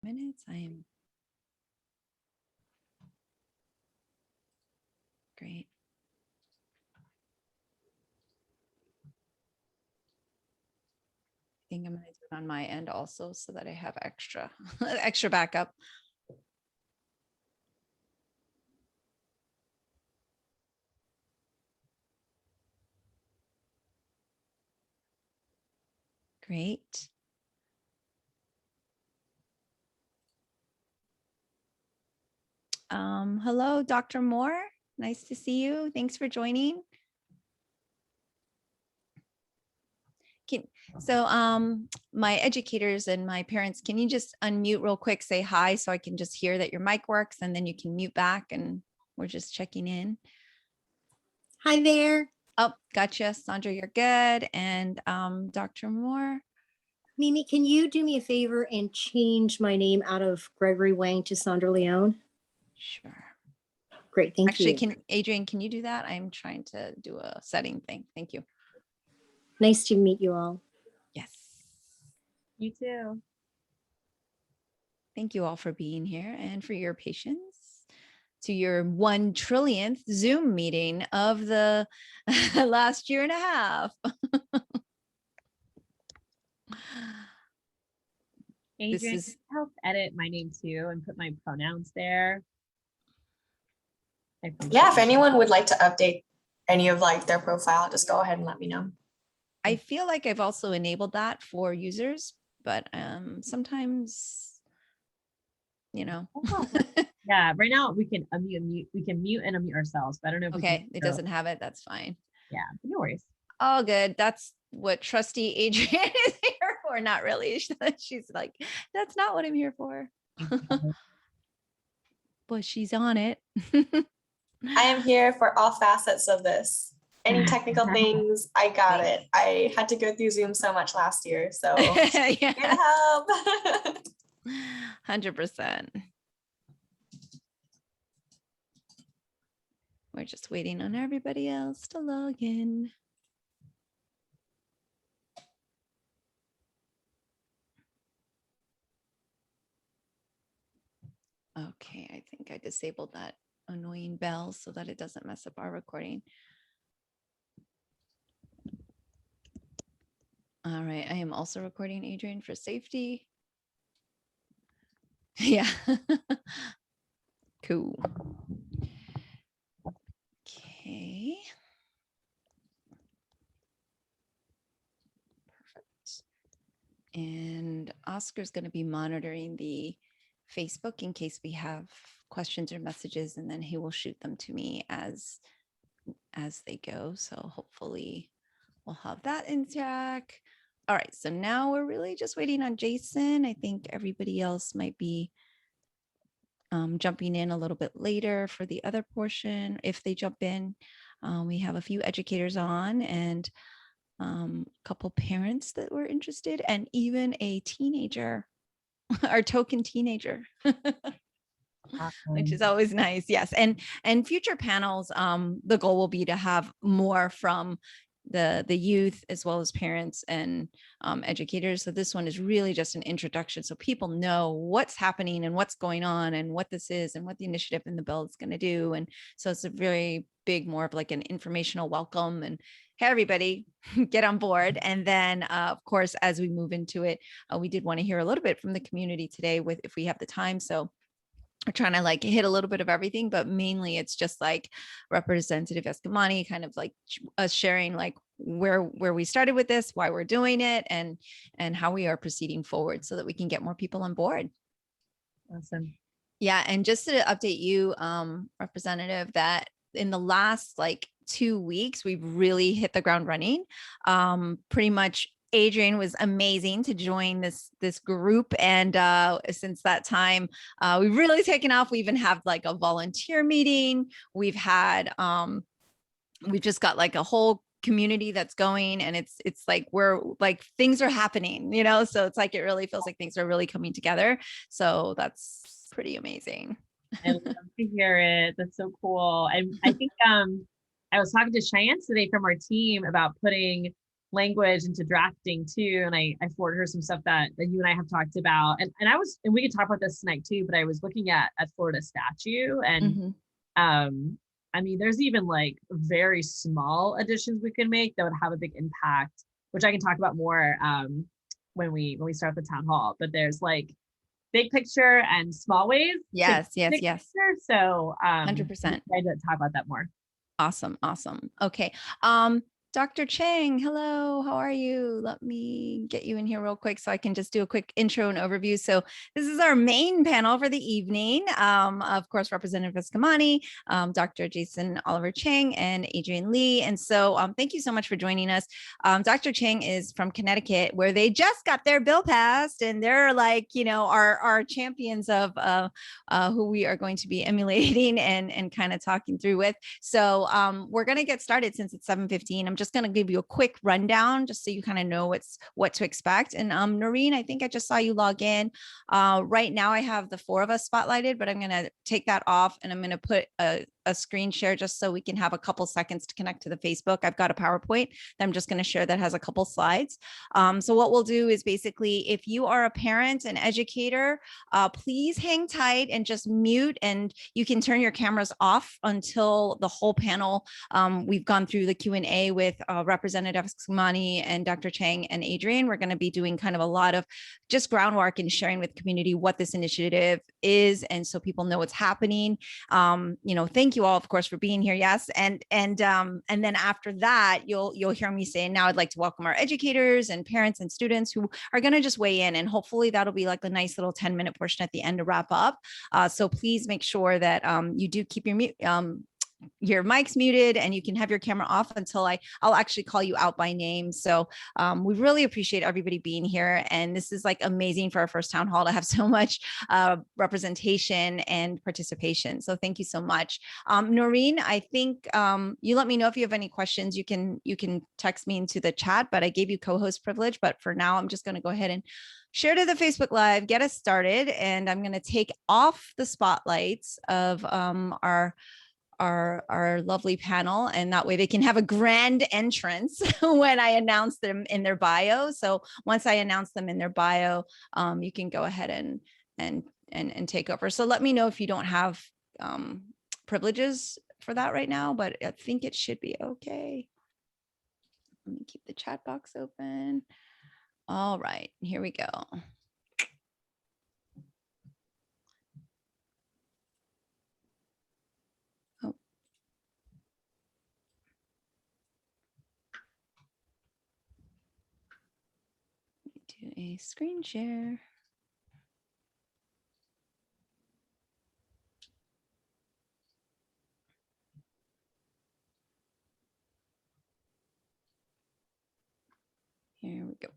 minutes. I am great. I think I'm going to do it on my end also so that I have extra extra backup. Great. Hello, Dr. Moore. Nice to see you. Thanks for joining. My educators and my parents, can you just unmute real quick, say hi so I can just hear that your mic works, and then you can mute back, and we're just checking in. Hi there. Oh, gotcha. Sandra, you're good. And Dr. Moore. Mimi, can you do me a favor and change my name out of Gregory Wang to Sandra Leone? Sure. Great, thank you. Actually, Adrian, can you do that? I'm trying to do a setting thing. Thank you. Nice to meet you all. Yes. You too. Thank you all for being here and for your patience to your 1 trillionth Zoom meeting of the last year and a half. Adrian, help edit my name too and put my pronouns there. Yeah, if anyone would like to update any of their profile, just go ahead and let me know. I feel like I've also enabled that for users, but sometimes, you know. Yeah, right now we can unmute, we can mute and unmute ourselves, but I don't know if okay, it doesn't have it. That's fine. Yeah, no worries. All good. That's what trustee Adrian is here for. Not really. She's like, that's not what I'm here for. But she's on it. I am here for all facets of this. Any technical things, I got it. I had to go through Zoom so much last year, so yeah. help. 100%. We're just waiting on everybody else to log in. Okay, I think I disabled that annoying bell so that it doesn't mess up our recording. All right, I am also recording, Adrian, for safety. Yeah. Cool. Okay. Perfect. And Oscar's going to be monitoring the Facebook in case we have questions or messages, and then he will shoot them to me as they go. So hopefully we'll have that in track. All right, so now we're really just waiting on Jason. I think everybody else might be jumping in a little bit later for the other portion. If they jump in, we have a few educators on and a couple parents that were interested, and even a teenager, our token teenager. Which is always nice. Yes. And future panels, the goal will be to have more from the youth as well as parents and educators. So this one is really just an introduction so people know what's happening and what's going on and what this is and what the initiative in the bill is going to do. And so it's a very big, more of like an informational welcome and hey, everybody, get on board. And then, of course, as we move into it, we did want to hear a little bit from the community today with if we have the time. So we're trying to like hit a little bit of everything, but mainly it's just like Representative Eskamani kind of like us sharing like where we started with this, why we're doing it, and how we are proceeding forward so that we can get more people on board. Awesome. Yeah. And just to update you, Representative, that in the last like 2 weeks, we've really hit the ground running. Pretty much Adrian was amazing to join this group. And since that time, we've really taken off. We even have like a volunteer meeting. We've had, we've just got like a whole community that's going, and it's like we're like things are happening, you know, so it's like it really feels like things are really coming together. So that's pretty amazing. I love to hear it. That's so cool. And I think I was talking to Cheyenne today from our team about putting language into drafting too. And I forwarded her some stuff that you and I have talked about. And we could talk about this tonight too, but I was looking at Florida statute and I mean, there's even like very small additions we can make that would have a big impact, which I can talk about more when we start the town hall. But there's like big picture and small ways. Yes. Picture. So 100%. I to talk about that more. Awesome. Okay. Dr. Chang, hello, how are you? Let me get you in here real quick so I can just do a quick intro and overview. So this is our main panel for the evening. Of course, Representative Eskamani, Dr. Jason Oliver Chang, and Adrian Lee. And so thank you so much for joining us. Dr. Chang is from Connecticut, where they just got their bill passed, and they're like, you know, our champions of who we are going to be emulating and kind of talking through with. So we're going to get started since it's 7:15. I'm just going to give you a quick rundown just so you kind of know what to expect. And Noreen, I think I just saw you log in. Right now I have the 4 of us spotlighted, but I'm going to take that off and I'm going to put a screen share just so we can have a couple seconds to connect to the Facebook. I've got a PowerPoint that I'm just going to share that has a couple slides. So what we'll do is basically, if you are a parent and educator, please hang tight and just mute, and you can turn your cameras off until the whole panel. We've gone through the Q&A with Representative Anna and Dr. Chang and Adrian. We're going to be doing kind of a lot of just groundwork and sharing with the community what this initiative is, and so people know what's happening. You know, thank you all, of course, for being here. Yes, and then after that, you'll hear me say, now I'd like to welcome our educators and parents and students who are going to just weigh in, and hopefully that'll be like a nice little 10-minute portion at the end to wrap up. So please make sure that you do keep your mic's muted and you can have your camera off until I'll actually call you out by name. So we really appreciate everybody being here. And this is like amazing for our first town hall to have so much representation and participation. So thank you so much. Noreen, I think you let me know if you have any questions. You can text me into the chat, but I gave you co-host privilege. But for now, I'm just going to go ahead and share to the Facebook Live, get us started. And I'm going to take off the spotlights of our lovely panel, and that way they can have a grand entrance when I announce them in their bio. So once I announce them in their bio, you can go ahead and take over. So let me know if you don't have privileges for that right now, but I think it should be okay. Let me keep the chat box open. All right, here we go. Do a screen share. Here we go.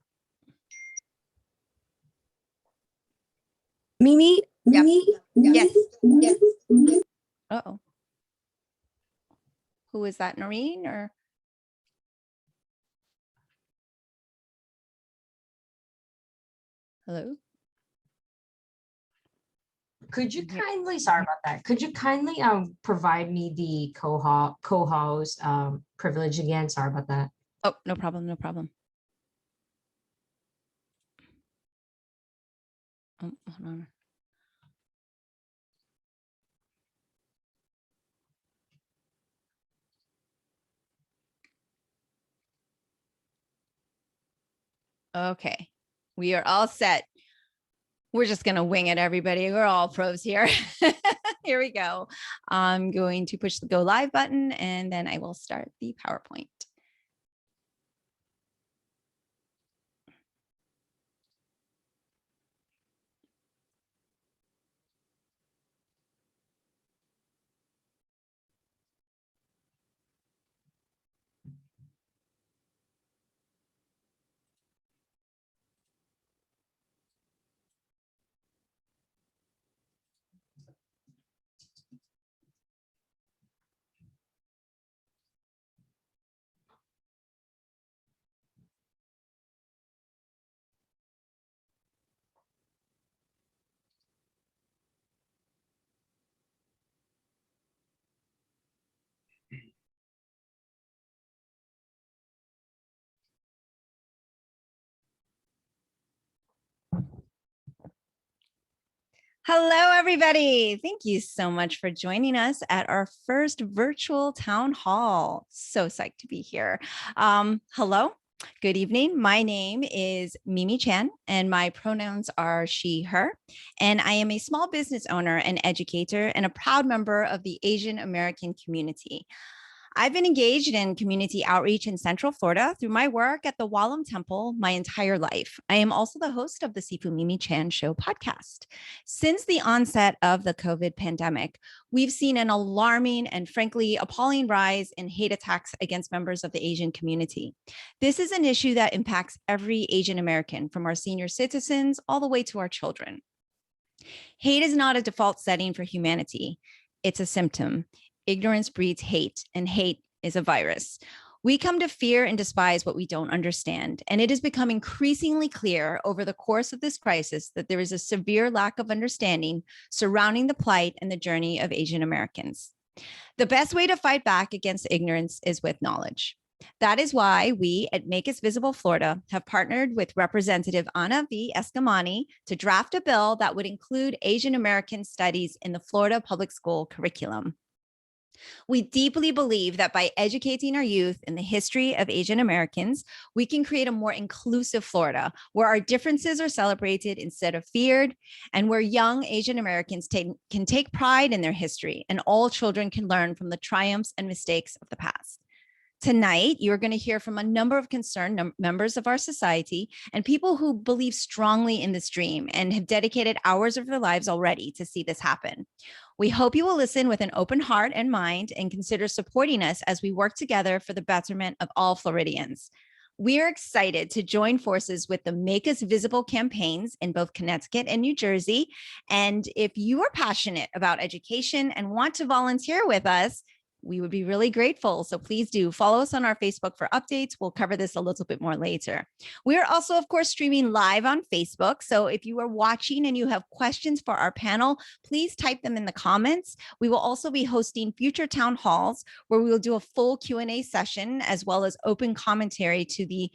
Mimi? Yep. Mimi? Yes. Uh-oh. Who is that, Noreen or? Hello? Could you kindly, sorry about that. Could you kindly provide me the co-host privilege again? Sorry about that. Oh, no problem. No problem. Oh, hold on. Okay, we are all set. We're just going to wing it, everybody. We're all pros here. Here we go. I'm going to push the go live button, and then I will start the PowerPoint. Hello, everybody. Thank you so much for joining us at our first virtual town hall. So psyched to be here. Hello, good evening. My name is Mimi Chan, and my pronouns are she, her. And I am a small business owner and educator and a proud member of the Asian American community. I've been engaged in community outreach in Central Florida through my work at the Wallam Temple my entire life. I am also the host of the Sifu Mimi Chan Show podcast. Since the onset of the COVID pandemic, we've seen an alarming and frankly appalling rise in hate attacks against members of the Asian community. This is an issue that impacts every Asian American, from our senior citizens all the way to our children. Hate is not a default setting for humanity. It's a symptom. Ignorance breeds hate, and hate is a virus. We come to fear and despise what we don't understand, and it has become increasingly clear over the course of this crisis that there is a severe lack of understanding surrounding the plight and the journey of Asian Americans. The best way to fight back against ignorance is with knowledge. That is why we at Make Us Visible Florida have partnered with Representative Anna Eskamani to draft a bill that would include Asian American studies in the Florida public school curriculum. We deeply believe that by educating our youth in the history of Asian Americans, we can create a more inclusive Florida where our differences are celebrated instead of feared, and where young Asian Americans can take pride in their history, and all children can learn from the triumphs and mistakes of the past. Tonight, you're going to hear from a number of concerned members of our society and people who believe strongly in this dream and have dedicated hours of their lives already to see this happen. We hope you will listen with an open heart and mind and consider supporting us as we work together for the betterment of all Floridians. We are excited to join forces with the Make Us Visible campaigns in both Connecticut and New Jersey. And if you are passionate about education and want to volunteer with us, we would be really grateful. So please do follow us on our Facebook for updates. We'll cover this a little bit more later. We are also, of course, streaming live on Facebook. So if you are watching and you have questions for our panel, please type them in the comments. We will also be hosting future town halls where we will do a full Q&A session, as well as open commentary to the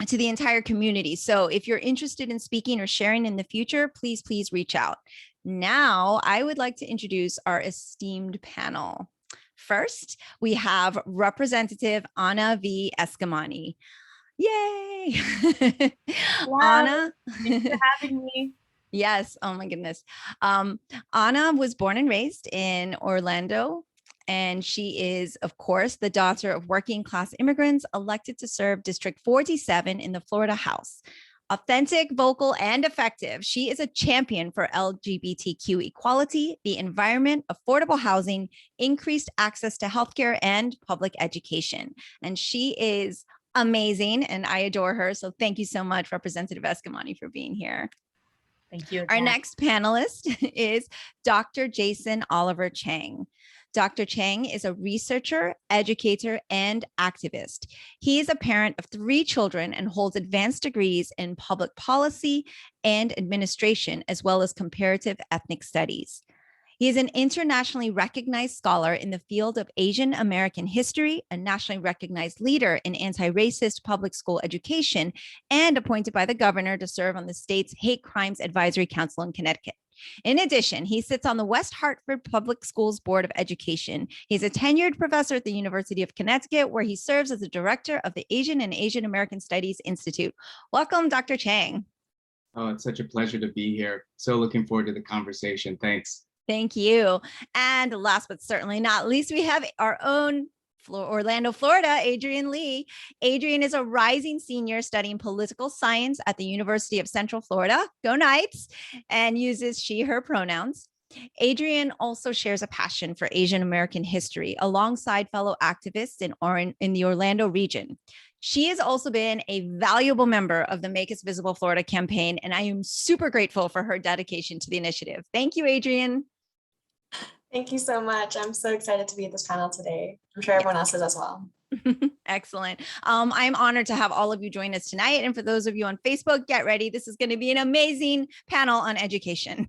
entire community. So if you're interested in speaking or sharing in the future, please reach out. Now, I would like to introduce our esteemed panel. First, we have Representative Anna Eskamani. Yay! Anna. Thanks for having me. Yes. Oh my goodness. Anna was born and raised in Orlando, and she is, of course, the daughter of working class immigrants elected to serve District 47 in the Florida House. Authentic, vocal, and effective, she is a champion for LGBTQ equality, the environment, affordable housing, increased access to healthcare, and public education. And she is amazing, and I adore her. So thank you so much, Representative Eskamani, for being here. Thank you. Our next panelist is Dr. Jason Oliver Chang. Dr. Chang is a researcher, educator, and activist. He is a parent of 3 children and holds advanced degrees in public policy and administration, as well as comparative ethnic studies. He is an internationally recognized scholar in the field of Asian American history, a nationally recognized leader in anti-racist public school education, and appointed by the governor to serve on the state's Hate Crimes Advisory Council in Connecticut. In addition, he sits on the West Hartford Public Schools Board of Education. He's a tenured professor at the University of Connecticut, where he serves as the director of the Asian and Asian American Studies Institute. Welcome, Dr. Chang. Oh, it's such a pleasure to be here. So looking forward to the conversation. Thanks. Thank you. And last but certainly not least, we have our own Orlando, Florida, Adrian Lee. Adrian is a rising senior studying political science at the University of Central Florida, go Knights, and uses she, her pronouns. Adrian also shares a passion for Asian American history alongside fellow activists in the Orlando region. She has also been a valuable member of the Make Us Visible Florida campaign, and I am super grateful for her dedication to the initiative. Thank you, Adrian. Thank you so much. I'm so excited to be at this panel today. I'm sure everyone else is as well. Excellent. I'm honored to have all of you join us tonight. And for those of you on Facebook, get ready. This is going to be an amazing panel on education.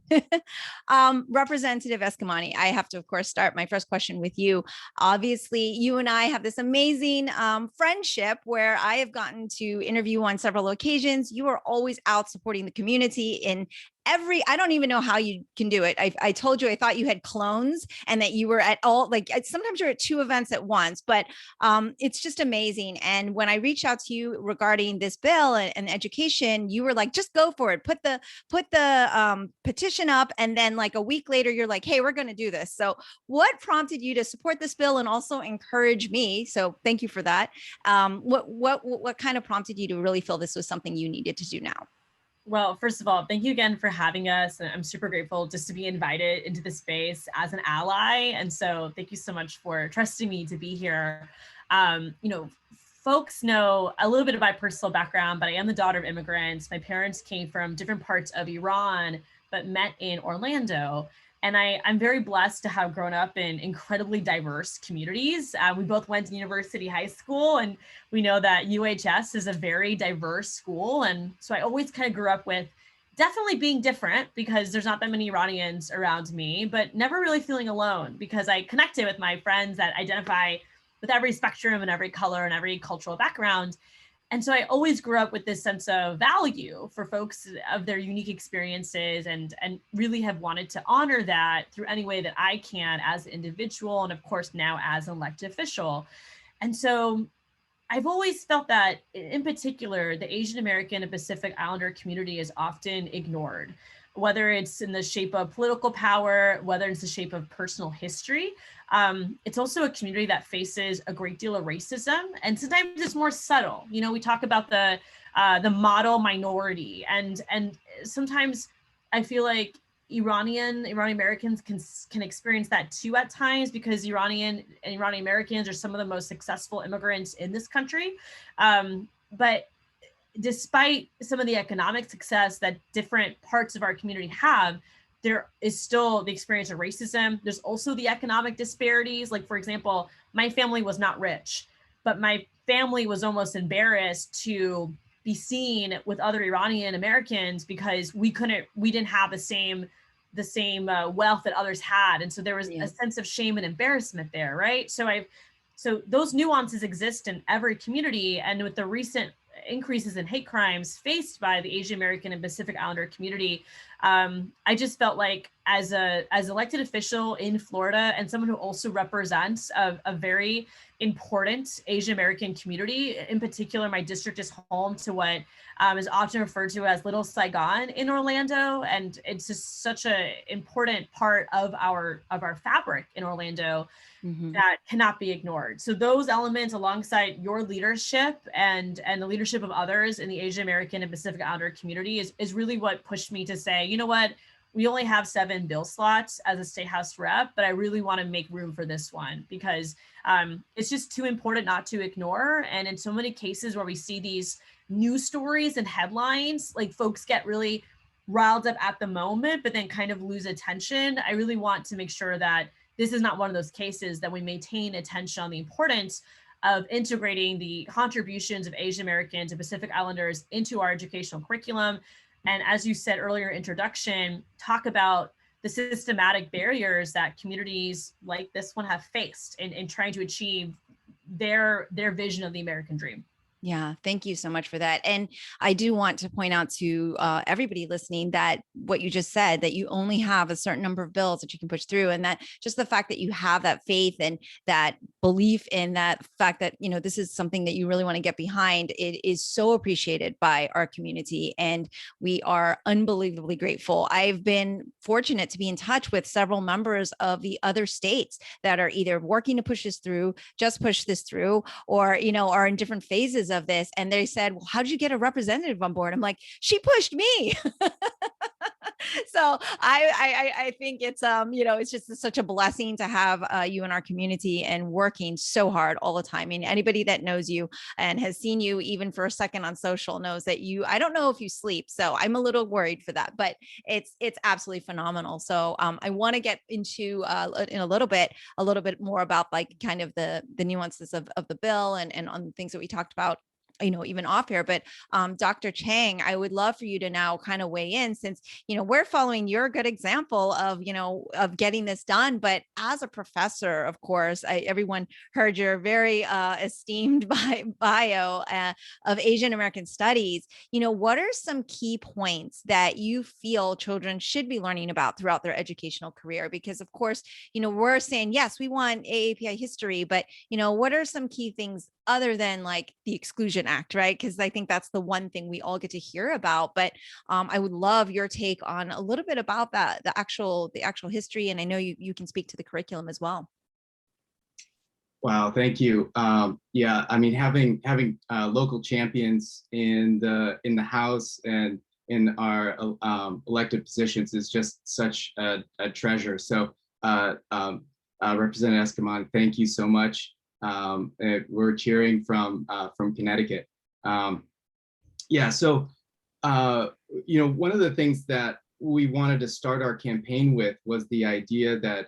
Representative Eskamani, I have to, of course, start my first question with you. Obviously, you and I have this amazing friendship where I have gotten to interview on several occasions. You are always out supporting the community in I don't even know how you can do it. I told you, I thought you had clones and that you were at all, like sometimes you're at 2 events at once, but it's just amazing. And when I reached out to you regarding this bill and education, you were like, just go for it. Put the petition up. And then like a week later, you're like, hey, we're going to do this. So what prompted you to support this bill and also encourage me? So thank you for that. What kind of prompted you to really feel this was something you needed to do now? Well, first of all, thank you again for having us. And I'm super grateful just to be invited into the space as an ally. And so thank you so much for trusting me to be here. Folks know a little bit of my personal background, but I am the daughter of immigrants. My parents came from different parts of Iran, but met in Orlando. And I'm very blessed to have grown up in incredibly diverse communities. We both went to University High School, and we know that UHS is a very diverse school. And so I always kind of grew up with definitely being different because there's not that many Iranians around me, but never really feeling alone because I connected with my friends that identify with every spectrum and every color and every cultural background. And so I always grew up with this sense of value for folks of their unique experiences and really have wanted to honor that through any way that I can as an individual and of course now as an elected official. And so I've always felt that in particular, the Asian American and Pacific Islander community is often ignored, whether it's in the shape of political power, whether it's the shape of personal history. It's also a community that faces a great deal of racism, and sometimes it's more subtle. We talk about the model minority, and sometimes I feel like Iranian Americans can experience that too at times because Iranian Americans are some of the most successful immigrants in this country. But despite some of the economic success that different parts of our community have, there is still the experience of racism. There's also the economic disparities. Like, for example, my family was not rich, but my family was almost embarrassed to be seen with other Iranian Americans because we didn't have the same wealth that others had. And so there was a sense of shame and embarrassment there, right? So those nuances exist in every community. And with the recent increases in hate crimes faced by the Asian American and Pacific Islander community, I just felt like as elected official in Florida and someone who also represents a very important Asian American community, in particular, my district is home to what is often referred to as Little Saigon in Orlando. And it's just such an important part of our fabric in Orlando that cannot be ignored. So those elements alongside your leadership and the leadership of others in the Asian American and Pacific Islander community is really what pushed me to say, you know what, we only have 7 bill slots as a state house rep, but I really want to make room for this one because it's just too important not to ignore. And in so many cases where we see these news stories and headlines, like folks get really riled up at the moment, but then kind of lose attention. I really want to make sure that this is not one of those cases, that we maintain attention on the importance of integrating the contributions of Asian Americans and Pacific Islanders into our educational curriculum. And as you said earlier in introduction, talk about the systematic barriers that communities like this one have faced in trying to achieve their vision of the American dream. Yeah, thank you so much for that. And I do want to point out to everybody listening that what you just said, that you only have a certain number of bills that you can push through, and that just the fact that you have that faith and that belief in that fact that, this is something that you really want to get behind, it is so appreciated by our community. And we are unbelievably grateful. I've been fortunate to be in touch with several members of the other states that are either working to push this through, just push this through, or, are in different phases of this. And they said, well, how did you get a representative on board? I'm like, she pushed me. So I think it's, it's just such a blessing to have you in our community and working so hard all the time. I mean, anybody that knows you and has seen you even for a second on social knows that I don't know if you sleep. So I'm a little worried for that, but it's absolutely phenomenal. So I want to get into in a little bit more about like kind of the nuances of the bill and on things that we talked about even off air, but Dr. Chang, I would love for you to now kind of weigh in, since, we're following your good example of, of getting this done. But as a professor, of course, everyone heard your very esteemed bio of Asian American studies. What are some key points that you feel children should be learning about throughout their educational career? Because of course, we're saying, yes, we want AAPI history, but, what are some key things other than like the Exclusion Act, right? Because I think that's the one thing we all get to hear about. But I would love your take on a little bit about that, the actual history. And I know you can speak to the curriculum as well. Wow, thank you. Yeah, I mean, having local champions in the House and in our elected positions is just such a treasure. So, Representative Eskamani, thank you so much. We're cheering from Connecticut. Yeah, so one of the things that we wanted to start our campaign with was the idea that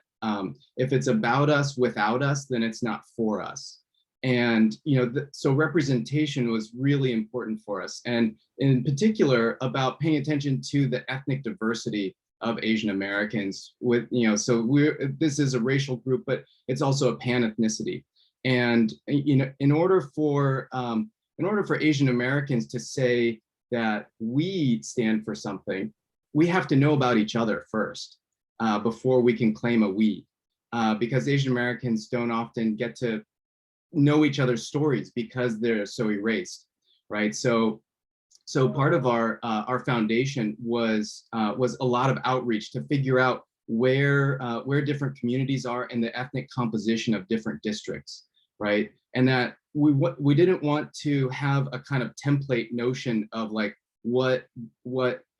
if it's about us without us, then it's not for us. And so representation was really important for us, and in particular about paying attention to the ethnic diversity of Asian Americans. With so this is a racial group, but it's also a pan-ethnicity. And in order for Asian Americans to say that we stand for something, we have to know about each other first before we can claim a we, because Asian Americans don't often get to know each other's stories because they're so erased, right? So part of our foundation was a lot of outreach to figure out where different communities are in the ethnic composition of different districts, right? And that we didn't want to have a kind of template notion of like what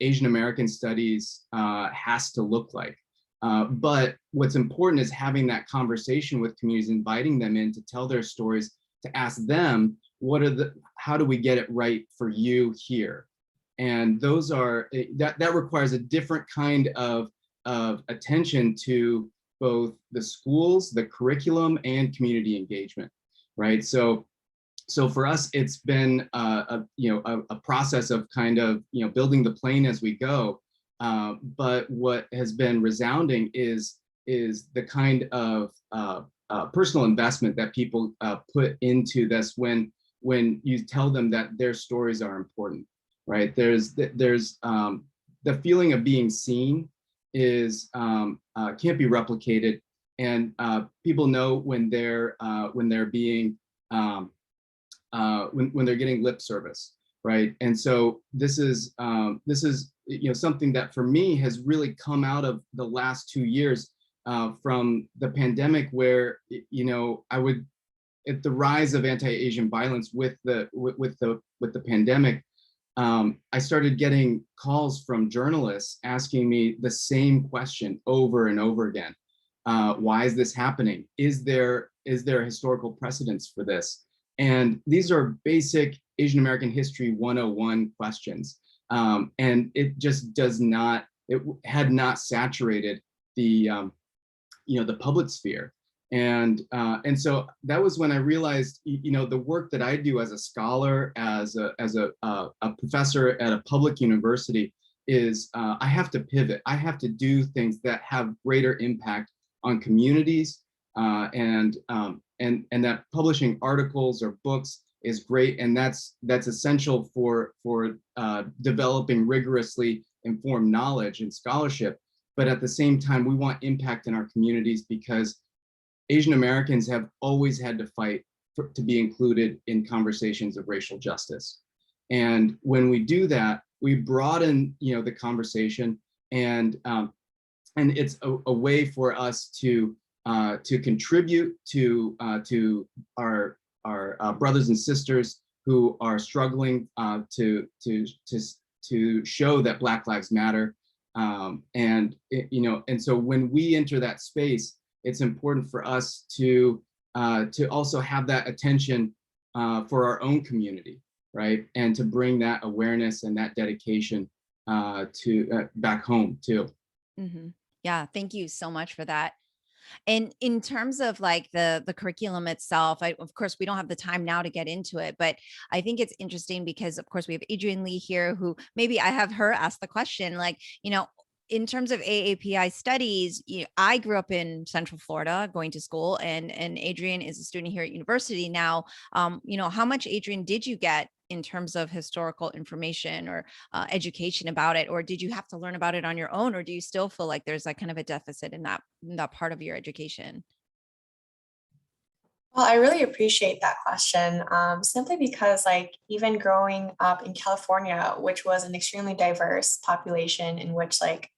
Asian American studies has to look like. But what's important is having that conversation with communities, inviting them in to tell their stories, to ask them, how do we get it right for you here? And that requires a different kind of attention to both the schools, the curriculum, and community engagement, right? So for us, it's been a process of kind of building the plane as we go. But what has been resounding is the kind of personal investment that people put into this when you tell them that their stories are important, right? There's the feeling of being seen is can't be replicated, and people know when they're being when they're getting lip service, right? And so this is something that for me has really come out of the last 2 years from the pandemic, where I would, at the rise of anti-Asian violence with the pandemic, I started getting calls from journalists asking me the same question over and over again. Why is this happening? Is there historical precedence for this? And these are basic Asian American history 101 questions. And it just had not saturated the public sphere. And so that was when I realized, the work that I do as a scholar, as a professor at a public university, is I have to pivot. I have to do things that have greater impact on communities, and that publishing articles or books is great, and that's essential for developing rigorously informed knowledge and scholarship. But at the same time, we want impact in our communities, because Asian Americans have always had to fight to be included in conversations of racial justice. And when we do that, we broaden the conversation, and it's a way for us to contribute to our brothers and sisters who are struggling to show that Black Lives Matter, and so when we enter that space, it's important for us to also have that attention for our own community, right, and to bring that awareness and that dedication to back home too. Mm-hmm. Yeah, thank you so much for that. And in terms of like the curriculum itself, of course, we don't have the time now to get into it, but I think it's interesting because, of course, we have Adrienne Lee here, who maybe I have her ask the question, like, in terms of AAPI studies, I grew up in Central Florida going to school, and Adrienne is a student here at university now. How much, Adrienne, did you get in terms of historical information or education about it, or did you have to learn about it on your own, or do you still feel like there's like kind of a deficit in that part of your education? Well, I really appreciate that question, simply because like even growing up in California, which was an extremely diverse population in which like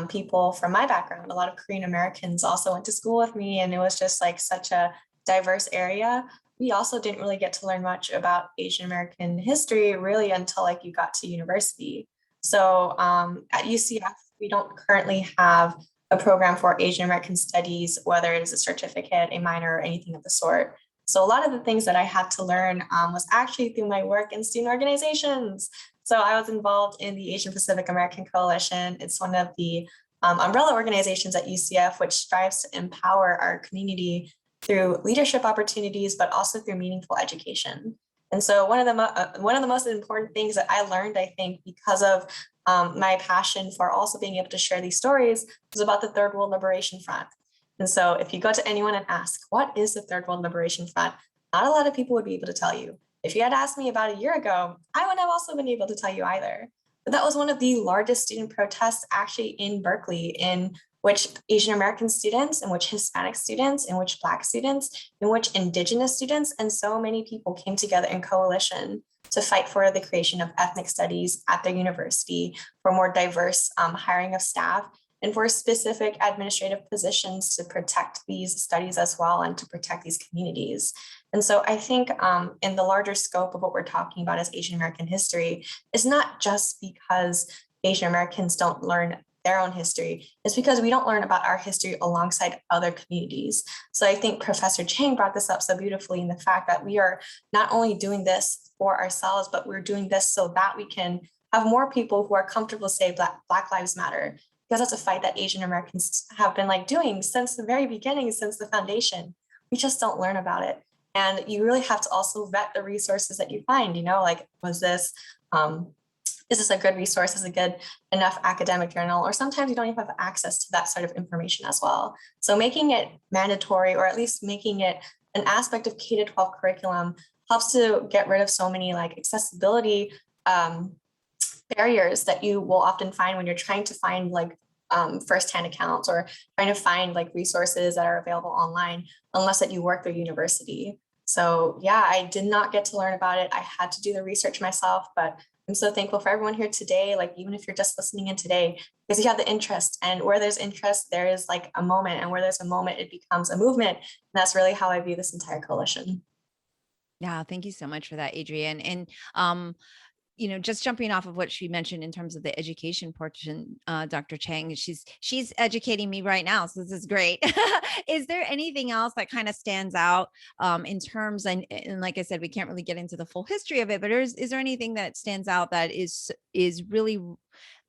people from my background, a lot of Korean Americans also went to school with me, and it was just like such a diverse area. We also didn't really get to learn much about Asian American history really until like you got to university. So at UCF, we don't currently have a program for Asian American studies, whether it is a certificate, a minor, or anything of the sort. So a lot of the things that I had to learn was actually through my work in student organizations. So I was involved in the Asian Pacific American Coalition. It's one of the umbrella organizations at UCF, which strives to empower our community through leadership opportunities, but also through meaningful education. And so one of the most important things that I learned, I think, because of my passion for also being able to share these stories was about the Third World Liberation Front. And so if you go to anyone and ask, what is the Third World Liberation Front? Not a lot of people would be able to tell you. If you had asked me about a year ago, I wouldn't have also been able to tell you either. But that was one of the largest student protests actually in Berkeley, in which Asian American students, in which Hispanic students, in which Black students, in which Indigenous students, and so many people came together in coalition to fight for the creation of ethnic studies at their university, for more diverse hiring of staff, and for specific administrative positions to protect these studies as well and to protect these communities. And so I think in the larger scope of what we're talking about as Asian American history, is not just because Asian Americans don't learn their own history, it's because we don't learn about our history alongside other communities. So I think Professor Chang brought this up so beautifully in the fact that we are not only doing this for ourselves, but we're doing this so that we can have more people who are comfortable to say Black Lives Matter, because that's a fight that Asian Americans have been like doing since the very beginning, since the foundation. We just don't learn about it. And you really have to also vet the resources that you find, like, is this a good resource? Is it a good enough academic journal? Or sometimes you don't even have access to that sort of information as well. So making it mandatory, or at least making it an aspect of K-12 curriculum, helps to get rid of so many like accessibility barriers that you will often find when you're trying to find like firsthand accounts or trying to find like resources that are available online, unless that you work through university. So yeah, I did not get to learn about it. I had to do the research myself, but I'm so thankful for everyone here today. Like, even if you're just listening in today, because you have the interest, and where there's interest, there is like a moment, and where there's a moment, it becomes a movement. And that's really how I view this entire coalition. Yeah, thank you so much for that, Adrienne. And just jumping off of what she mentioned in terms of the education portion, Dr. Chang, she's educating me right now, so this is great. Is there anything else that kind of stands out in terms, and like I said, we can't really get into the full history of it, but is there anything that stands out that is really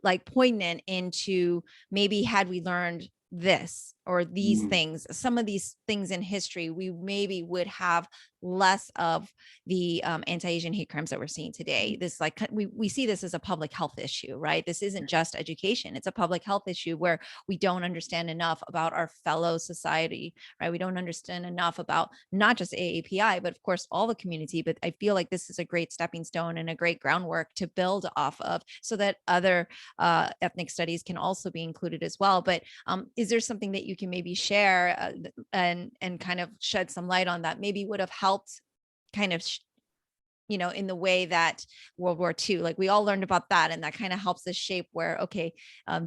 like poignant into maybe had we learned this or these things, some of these things in history, we maybe would have less of the anti-Asian hate crimes that we're seeing today. This like we see this as a public health issue, right? This isn't just education. It's a public health issue where we don't understand enough about our fellow society, right? We don't understand enough about not just AAPI, but of course all the community. But I feel like this is a great stepping stone and a great groundwork to build off of, so that other ethnic studies can also be included as well. But is there something that you can maybe share and kind of shed some light on that maybe would have helped kind of in the way that World War II, like we all learned about that, and that kind of helps us shape where, okay,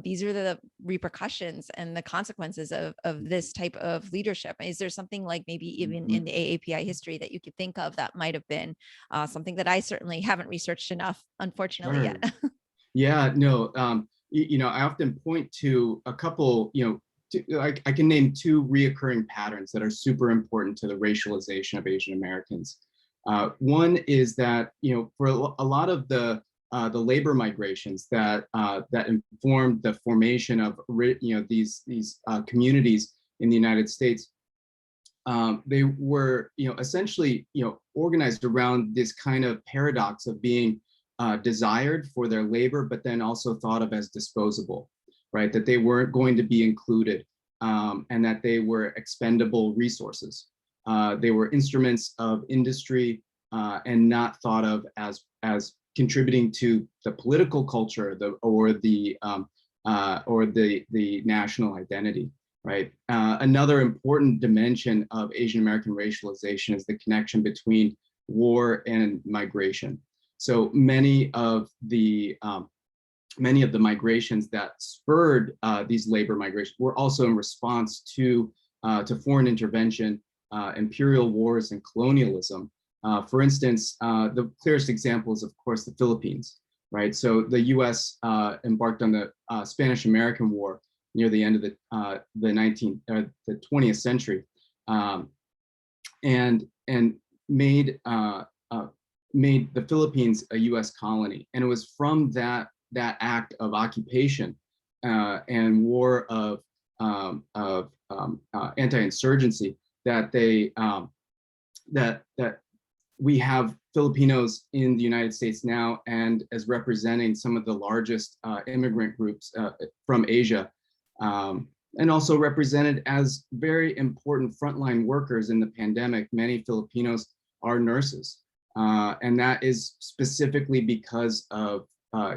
these are the repercussions and the consequences of this type of leadership. Is there something like maybe even in the AAPI history that you could think of that might have been something that I certainly haven't researched enough, unfortunately, yet? Yeah, no, I often point to a couple, I can name two reoccurring patterns that are super important to the racialization of Asian Americans. One is that, for a lot of the labor migrations that informed the formation of these communities, in the United States, they were, essentially, organized around this kind of paradox of being desired for their labor, but then also thought of as disposable, right? That they weren't going to be included, and that they were expendable resources. They were instruments of industry, and not thought of as contributing to the political culture, or the national identity. Right. Another important dimension of Asian American racialization is the connection between war and migration. So many of the migrations that spurred these labor migrations were also in response to foreign intervention, imperial wars, and colonialism. For instance, the clearest example is, of course, the Philippines. Right. So the U.S. embarked on the Spanish-American War near the end of the 20th century, and made the Philippines a U.S. colony. And it was from that act of occupation and war of anti-insurgency that that we have Filipinos in the United States now, and as representing some of the largest immigrant groups from Asia. And also represented as very important frontline workers in the pandemic. Many Filipinos are nurses, and that is specifically because of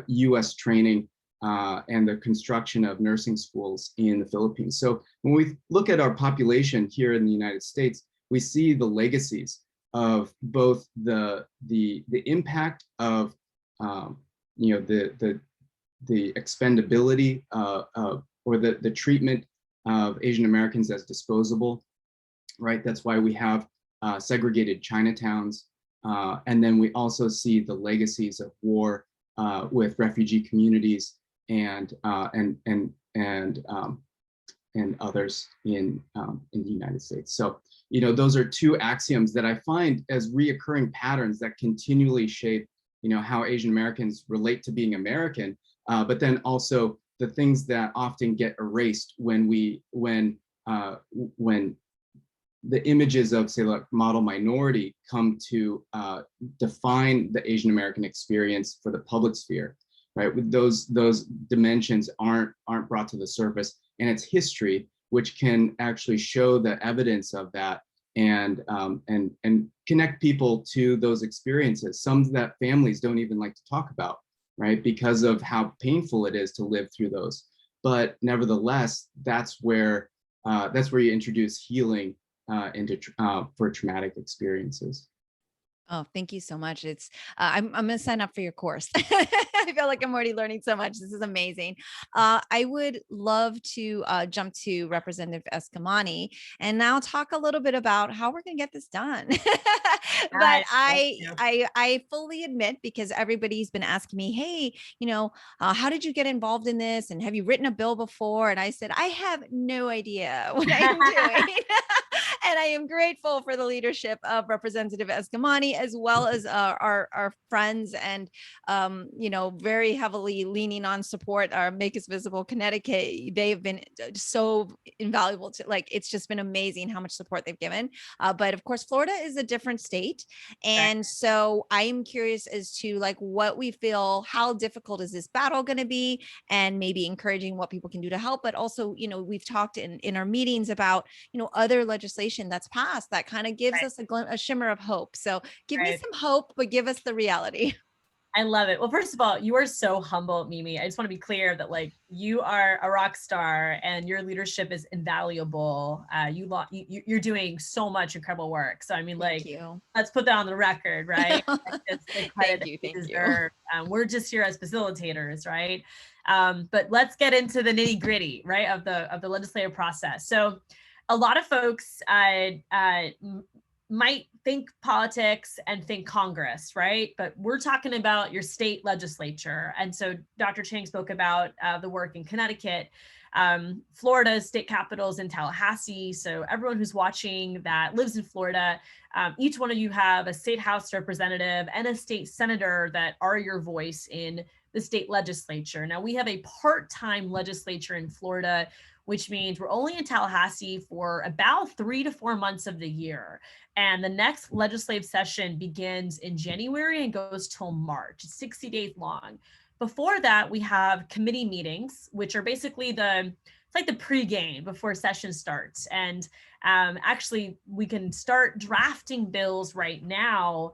U.S. training and the construction of nursing schools in the Philippines. So when we look at our population here in the United States, we see the legacies of both the impact of the expendability or the treatment of Asian Americans as disposable, right? That's why we have segregated Chinatowns. And then we also see the legacies of war with refugee communities and others in the United States. So, those are two axioms that I find as reoccurring patterns that continually shape, how Asian Americans relate to being American, but then also the things that often get erased when the images of, say, like model minority come to define the Asian American experience for the public sphere, right? With those dimensions aren't brought to the surface, and it's history which can actually show the evidence of that and connect people to those experiences. Some that families don't even like to talk about, right? Because of how painful it is to live through those. But nevertheless, that's where you introduce healing for traumatic experiences. Oh, thank you so much. It's I'm going to sign up for your course. I feel like I'm already learning so much. This is amazing. I would love to jump to Representative Eskamani and now talk a little bit about how we're going to get this done. But I fully admit, because everybody's been asking me, hey, how did you get involved in this? And have you written a bill before? And I said, I have no idea what I'm doing. And I am grateful for the leadership of Representative Eskamani, as well as our friends and, very heavily leaning on support, our Make Us Visible Connecticut. They've been so invaluable to, it's just been amazing how much support they've given. But of course, Florida is a different state. And so I am curious as to what we feel, how difficult is this battle going to be, and maybe encouraging what people can do to help. But also, we've talked in our meetings about, other legislation that's passed that kind of gives us a shimmer of hope. So give me some hope, but give us the reality. I love it. Well, first of all, you are so humble, Mimi. I just want to be clear that you are a rock star and your leadership is invaluable. You're doing so much incredible work. So I mean, let's put that on the record, right? Thank you. We're just here as facilitators, right? But let's get into the nitty gritty, right, of the legislative process. So a lot of folks might think politics and think Congress, right? But we're talking about your state legislature. And so Dr. Chang spoke about the work in Connecticut. Florida's state capital is in Tallahassee. So everyone who's watching that lives in Florida, each one of you have a state house representative and a state senator that are your voice in the state legislature. Now we have a part-time legislature in Florida, which means we're only in Tallahassee for about 3 to 4 months of the year. And the next legislative session begins in January and goes till March. It's 60 days long. Before that, we have committee meetings, which are basically it's like the pregame before session starts. And actually, we can start drafting bills right now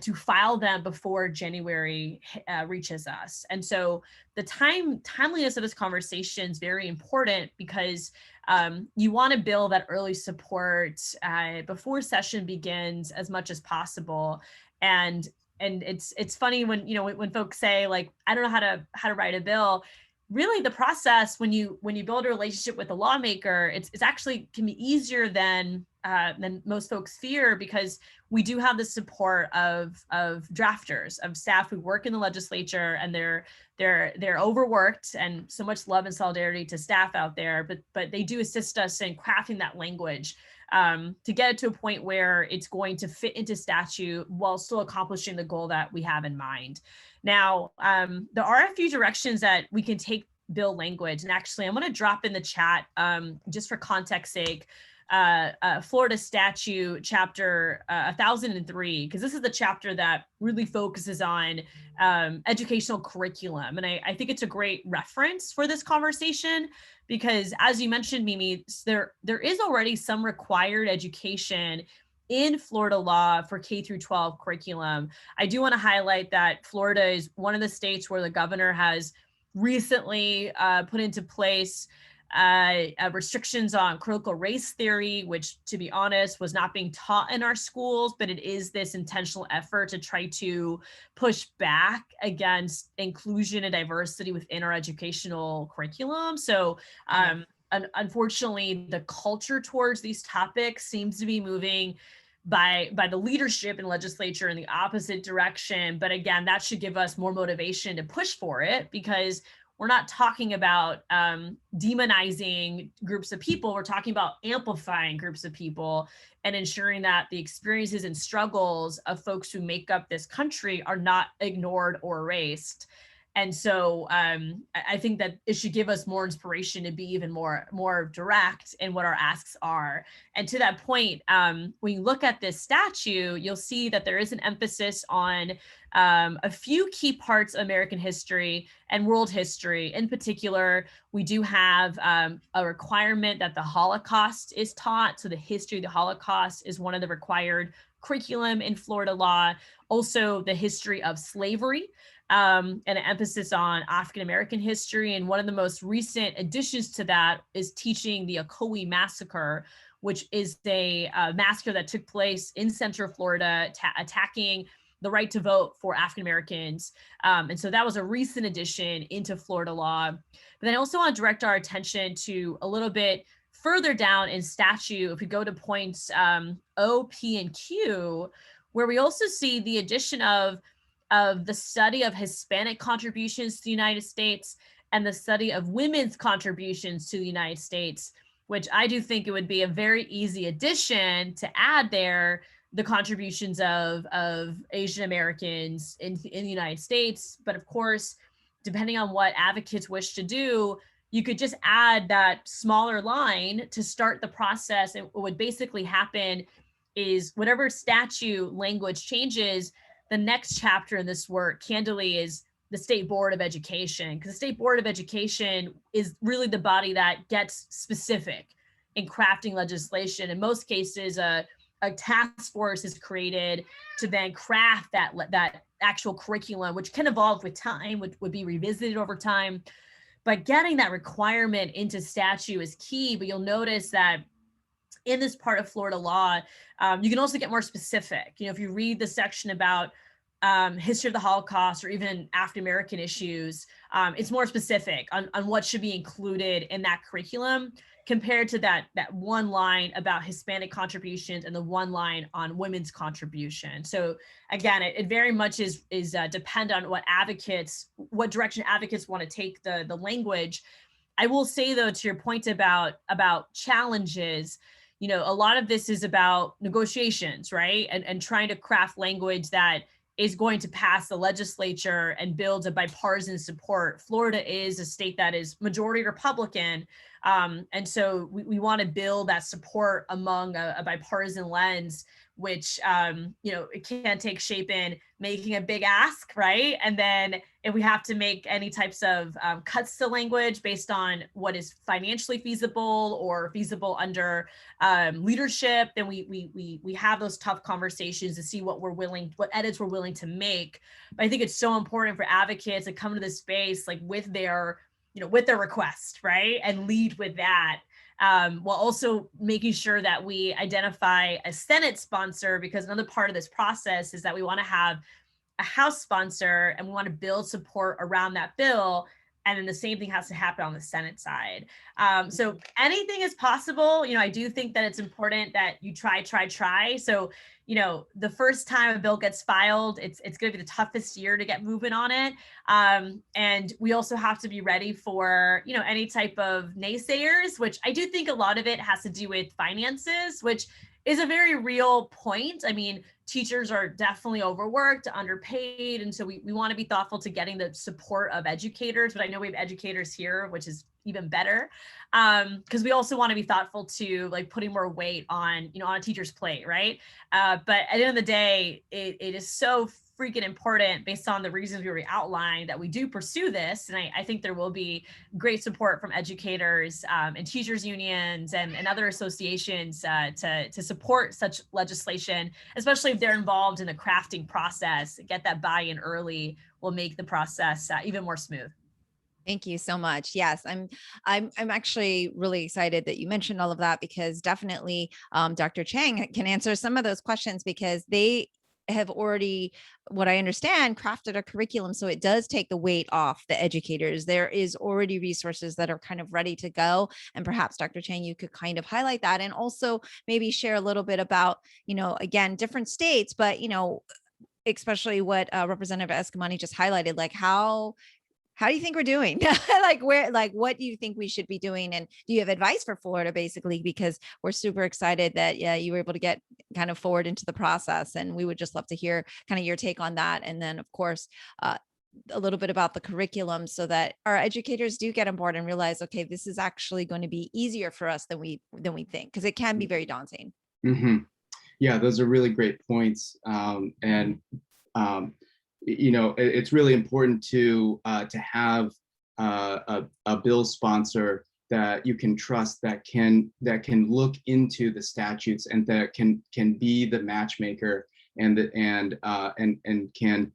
to file them before January reaches us. And so the timeliness of this conversation is very important because you want to build that early support before session begins as much as possible. And it's funny when, you know, when folks say like, I don't know how to write a bill. Really, the process when you build a relationship with a lawmaker, it's actually can be easier than most folks fear, because we do have the support of drafters, of staff who work in the legislature, and they're overworked, and so much love and solidarity to staff out there, but they do assist us in crafting that language to get it to a point where it's going to fit into statute while still accomplishing the goal that we have in mind. Now, there are a few directions that we can take bill language. And actually, I'm going to drop in the chat, just for context sake, Florida statute chapter 1003, because this is the chapter that really focuses on educational curriculum. And I think it's a great reference for this conversation, because as you mentioned, Mimi, there is already some required education in Florida law for K through 12 curriculum. I do want to highlight that Florida is one of the states where the governor has recently put into place restrictions on critical race theory, which, to be honest, was not being taught in our schools, but it is this intentional effort to try to push back against inclusion and diversity within our educational curriculum. So unfortunately, the culture towards these topics seems to be moving by the leadership in legislature in the opposite direction. But again, that should give us more motivation to push for it, because we're not talking about demonizing groups of people. We're talking about amplifying groups of people and ensuring that the experiences and struggles of folks who make up this country are not ignored or erased. And so I think that it should give us more inspiration to be even more direct in what our asks are. And to that point, when you look at this statute, you'll see that there is an emphasis on a few key parts of American history and world history. In particular, we do have a requirement that the Holocaust is taught. So the history of the Holocaust is one of the required curriculum in Florida law. Also, the history of slavery. And an emphasis on African-American history. And one of the most recent additions to that is teaching the Ocoee Massacre, which is a massacre that took place in Central Florida, attacking the right to vote for African-Americans. And so that was a recent addition into Florida law. But then I also want to direct our attention to a little bit further down in statute, if we go to points O, P, and Q, where we also see the addition of the study of Hispanic contributions to the United States and the study of women's contributions to the United States, which I do think it would be a very easy addition to add there, the contributions of Asian Americans in the United States. But of course, depending on what advocates wish to do, you could just add that smaller line to start the process. And what would basically happen is whatever statute language changes, the next chapter in this work, candidly, is the State Board of Education, because the State Board of Education is really the body that gets specific in crafting legislation. In most cases, a task force is created to then craft that actual curriculum, which can evolve with time, would be revisited over time. But getting that requirement into statute is key. But you'll notice that in this part of Florida law, you can also get more specific. You know, if you read the section about history of the Holocaust or even African-American issues, it's more specific on what should be included in that curriculum compared to that one line about Hispanic contributions and the one line on women's contribution. So again, it very much is dependent on what direction advocates want to take the language. I will say though, to your point about challenges, you know, a lot of this is about negotiations, right? And trying to craft language that is going to pass the legislature and build a bipartisan support. Florida is a state that is majority Republican. And so we want to build that support among a bipartisan lens, which, it can take shape in making a big ask, right? And then if we have to make any types of cuts to language based on what is financially feasible or feasible under leadership, then we have those tough conversations to see what edits we're willing to make. But I think it's so important for advocates to come to this space like with their request, right? And lead with that. While also making sure that we identify a Senate sponsor, because another part of this process is that we want to have a House sponsor and we want to build support around that bill. And then the same thing has to happen on the Senate side. So anything is possible. I do think that it's important that you try. So, the first time a bill gets filed, it's going to be the toughest year to get moving on it. And we also have to be ready for, any type of naysayers, which I do think a lot of it has to do with finances, which is a very real point. I mean, teachers are definitely overworked, underpaid. And so we want to be thoughtful to getting the support of educators, but I know we have educators here, which is even better. Because we also want to be thoughtful to like putting more weight on, on a teacher's plate, right? But at the end of the day, it is so freaking important based on the reasons we already outlined that we do pursue this. And I think there will be great support from educators and teachers unions and other associations to support such legislation, especially if they're involved in the crafting process. Get that buy-in early will make the process even more smooth. Thank you so much. Yes, I'm actually really excited that you mentioned all of that, because definitely Dr. Chang can answer some of those questions, because they have already, what I understand, crafted a curriculum. So it does take the weight off the educators. There is already resources that are kind of ready to go. And perhaps Dr. Chang, you could kind of highlight that and also maybe share a little bit about, again, different states, but, especially what Representative Eskamani just highlighted, like how do you think we're doing? What do you think we should be doing? And do you have advice for Florida, basically, because we're super excited that you were able to get kind of forward into the process, and we would just love to hear kind of your take on that. And then of course, a little bit about the curriculum so that our educators do get on board and realize, okay, this is actually going to be easier for us than we think, because it can be very daunting. Mm-hmm. Yeah, those are really great points. It's really important to have a bill sponsor that you can trust, that can look into the statutes and that can be the matchmaker and can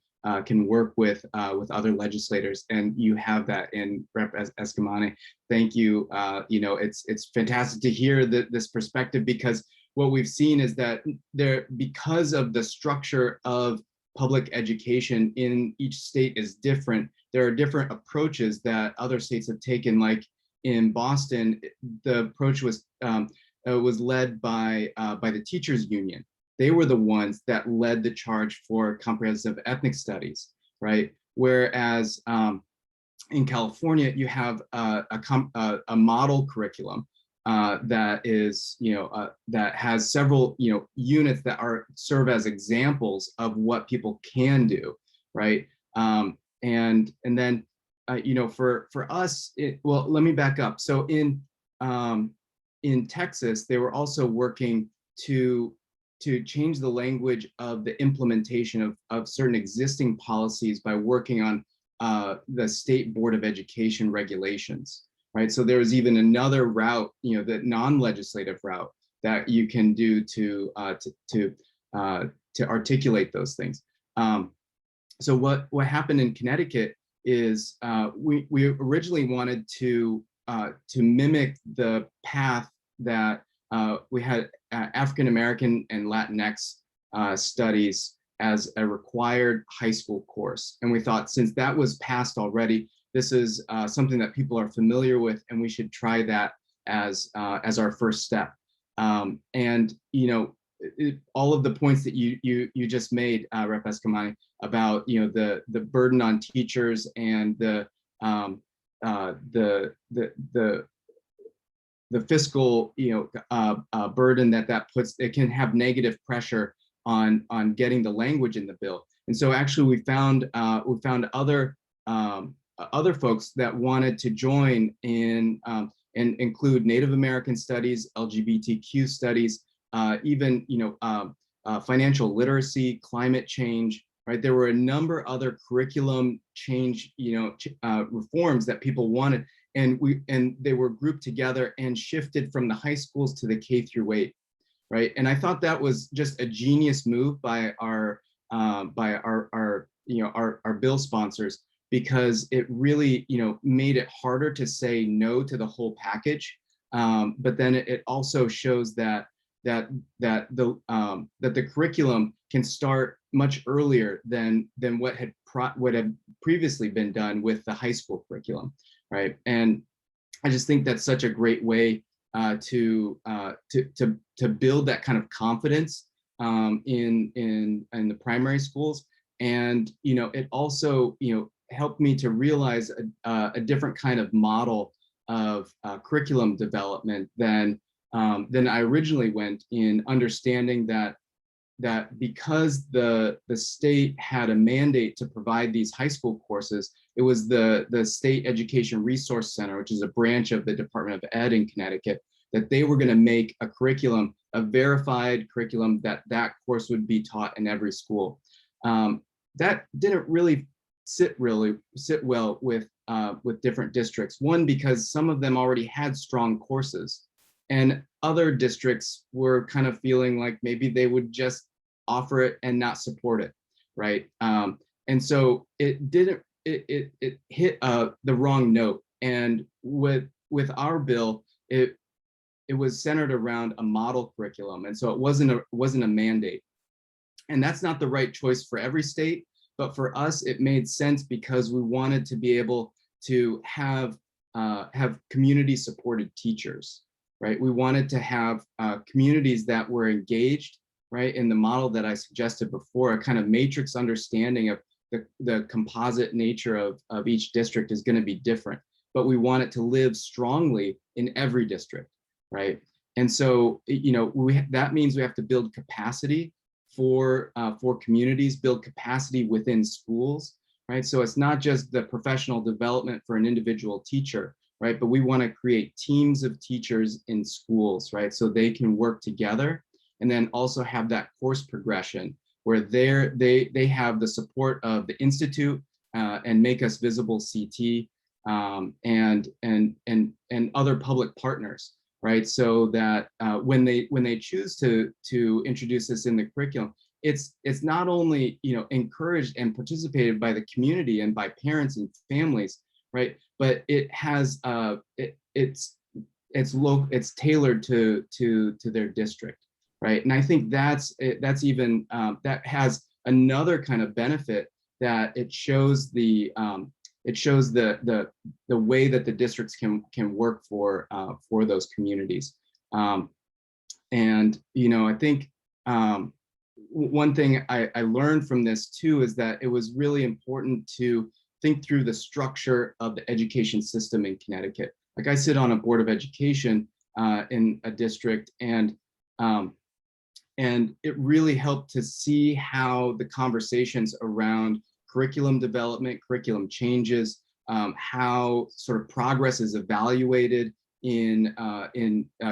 work with other legislators. And you have that in Rep. Eskamani. Thank you. It's fantastic to hear this perspective, because what we've seen is that because of the structure of public education in each state is different. There are different approaches that other states have taken. Like in Boston, the approach was led by the teachers union. They were the ones that led the charge for comprehensive ethnic studies, right? Whereas in California, you have a model curriculum that is, that has several, units that serve as examples of what people can do, right? And then, for us, well, let me back up. So in Texas, they were also working to change the language of the implementation of certain existing policies by working on the State Board of Education regulations. Right, so there was even another route, the non-legislative route that you can do to articulate those things. So what happened in Connecticut is we originally wanted to mimic the path that we had African American and Latinx studies as a required high school course, and we thought, since that was passed already, this is something that people are familiar with, and we should try that as our first step. And all of the points that you just made, Rep. Eskamani, about the burden on teachers and the fiscal burden that puts, it can have negative pressure on getting the language in the bill. And so actually we found other folks that wanted to join in and include Native American studies, LGBTQ studies, even financial literacy, climate change. Right, there were a number of other curriculum change, reforms that people wanted, and they were grouped together and shifted from the high schools to the K-8. Right, and I thought that was just a genius move by our bill sponsors, because it really made it harder to say no to the whole package. But then it also shows that the curriculum can start much earlier than what had previously been done with the high school curriculum, right? And I just think that's such a great way to build that kind of confidence in the primary schools. And it also helped me to realize a different kind of model of curriculum development than I originally went, in understanding that because the state had a mandate to provide these high school courses, it was the State Education Resource Center, which is a branch of the Department of Ed in Connecticut, that they were going to make a curriculum, a verified curriculum, that course would be taught in every school. That didn't really sit well with different districts. One, because some of them already had strong courses, and other districts were kind of feeling like maybe they would just offer it and not support it, right? And so it hit the wrong note. And with our bill, it was centered around a model curriculum, and so it wasn't a mandate. And that's not the right choice for every state, but for us, it made sense because we wanted to be able to have community-supported teachers, right? We wanted to have communities that were engaged, right? In the model that I suggested before, a kind of matrix understanding of the composite nature of each district is going to be different, but we want it to live strongly in every district, right? And so, that means we have to build capacity for communities, build capacity within schools, right? So it's not just the professional development for an individual teacher, right? But we want to create teams of teachers in schools, right? So they can work together, and then also have that course progression where they have the support of the Institute and Make Us Visible CT and other public partners, right? So that when they choose to introduce this in the curriculum, it's not only encouraged and participated by the community and by parents and families, right? But it has it's tailored to their district, right? And I think that's even that has another kind of benefit, that it shows the way that the districts can work for those communities. And I think one thing I learned from this too is that it was really important to think through the structure of the education system in Connecticut. Like, I sit on a board of education in a district, and it really helped to see how the conversations around curriculum development, curriculum changes, how sort of progress is evaluated in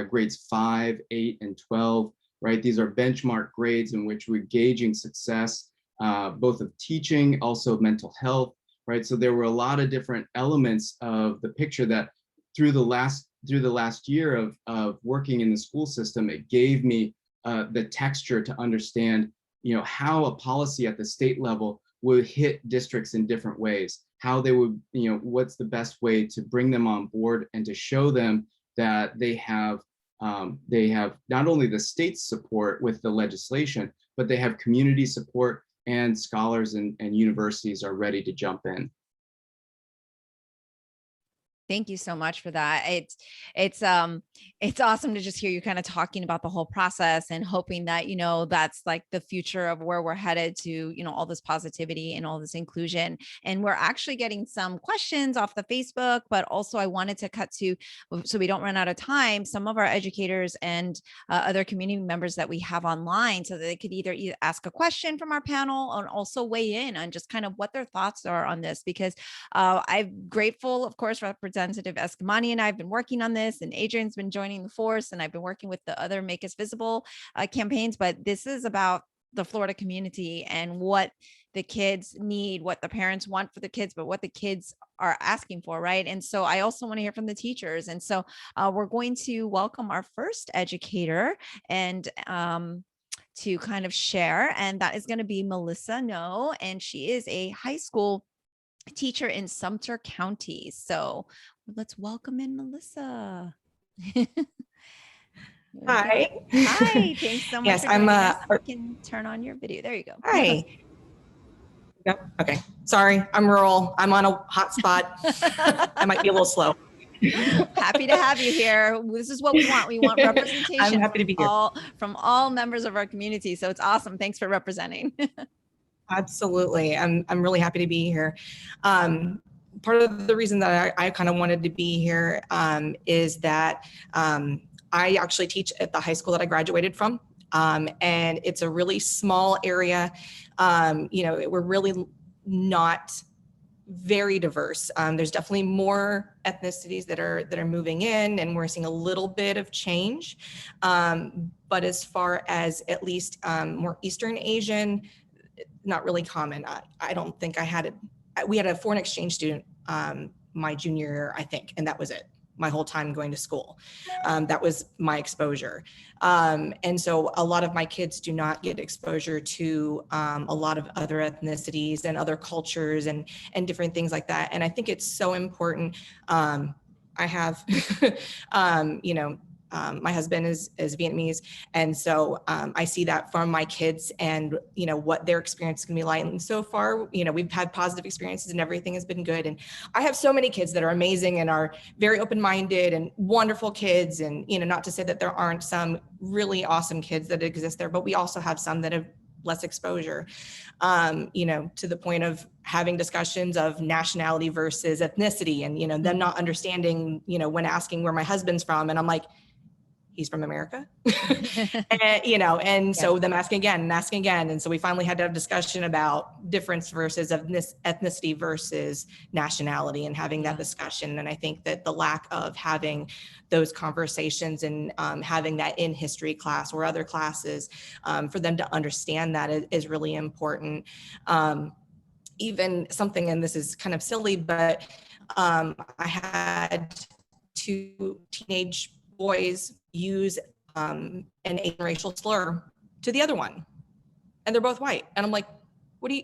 grades 5, 8, and 12, right? These are benchmark grades in which we're gauging success, both of teaching, also mental health, right? So there were a lot of different elements of the picture that through the last year of working in the school system, it gave me the texture to understand, how a policy at the state level would hit districts in different ways, how they would, what's the best way to bring them on board and to show them that they have not only the state's support with the legislation, but they have community support, and scholars and universities are ready to jump in. Thank you so much for that. It's awesome to just hear you kind of talking about the whole process and hoping that, that's like the future of where we're headed to, all this positivity and all this inclusion. And we're actually getting some questions off the Facebook, but also I wanted to cut to, so we don't run out of time, some of our educators and other community members that we have online, so that they could either ask a question from our panel and also weigh in on just kind of what their thoughts are on this, because I'm grateful, of course, Representative Eskamani and I have been working on this, and Adrian's been joining the force, and I've been working with the other Make Us Visible campaigns, but this is about the Florida community and what the kids need, what the parents want for the kids, but what the kids are asking for, right? And so I also want to hear from the teachers. And so we're going to welcome our first educator and to kind of share, and that is going to be Melissa No, and she is a high school teacher in Sumter County. So let's welcome in Melissa. Hi. Hi, thanks so much. Yes, for I'm joining us. You can turn on your video. There you go. Hi. Yep. Okay. Sorry, I'm rural. I'm on a hotspot. I might be a little slow. Happy to have you here. This is what we want. We want representation. I'm happy to be here. From all members of our community. So it's awesome. Thanks for representing. Absolutely. I'm really happy to be here. Part of the reason that I kind of wanted to be here is that I actually teach at the high school that I graduated from. And it's a really small area. We're really not very diverse. There's definitely more ethnicities that are moving in, and we're seeing a little bit of change. But as far as at least more Eastern Asian, not really common. I don't think I had it. We had a foreign exchange student my junior year, I think, and that was it. My whole time going to school. That was my exposure. And so a lot of my kids do not get exposure to a lot of other ethnicities and other cultures and different things like that. And I think it's so important. I have, my husband is Vietnamese. And so I see that from my kids and, what their experience is gonna be like. And so far, we've had positive experiences and everything has been good. And I have so many kids that are amazing and are very open-minded and wonderful kids. And, not to say that there aren't some really awesome kids that exist there, but we also have some that have less exposure, to the point of having discussions of nationality versus ethnicity and, them not understanding, when asking where my husband's from. And I'm like, he's from America, and so them asking again and asking again. And so we finally had to have a discussion about difference versus ethnicity versus nationality and having that discussion. And I think that the lack of having those conversations and having that in history class or other classes for them to understand that is really important. Even something, and this is kind of silly, but I had 2 teenage boys use an Asian racial slur to the other one, and they're both white. And I'm like, what do you,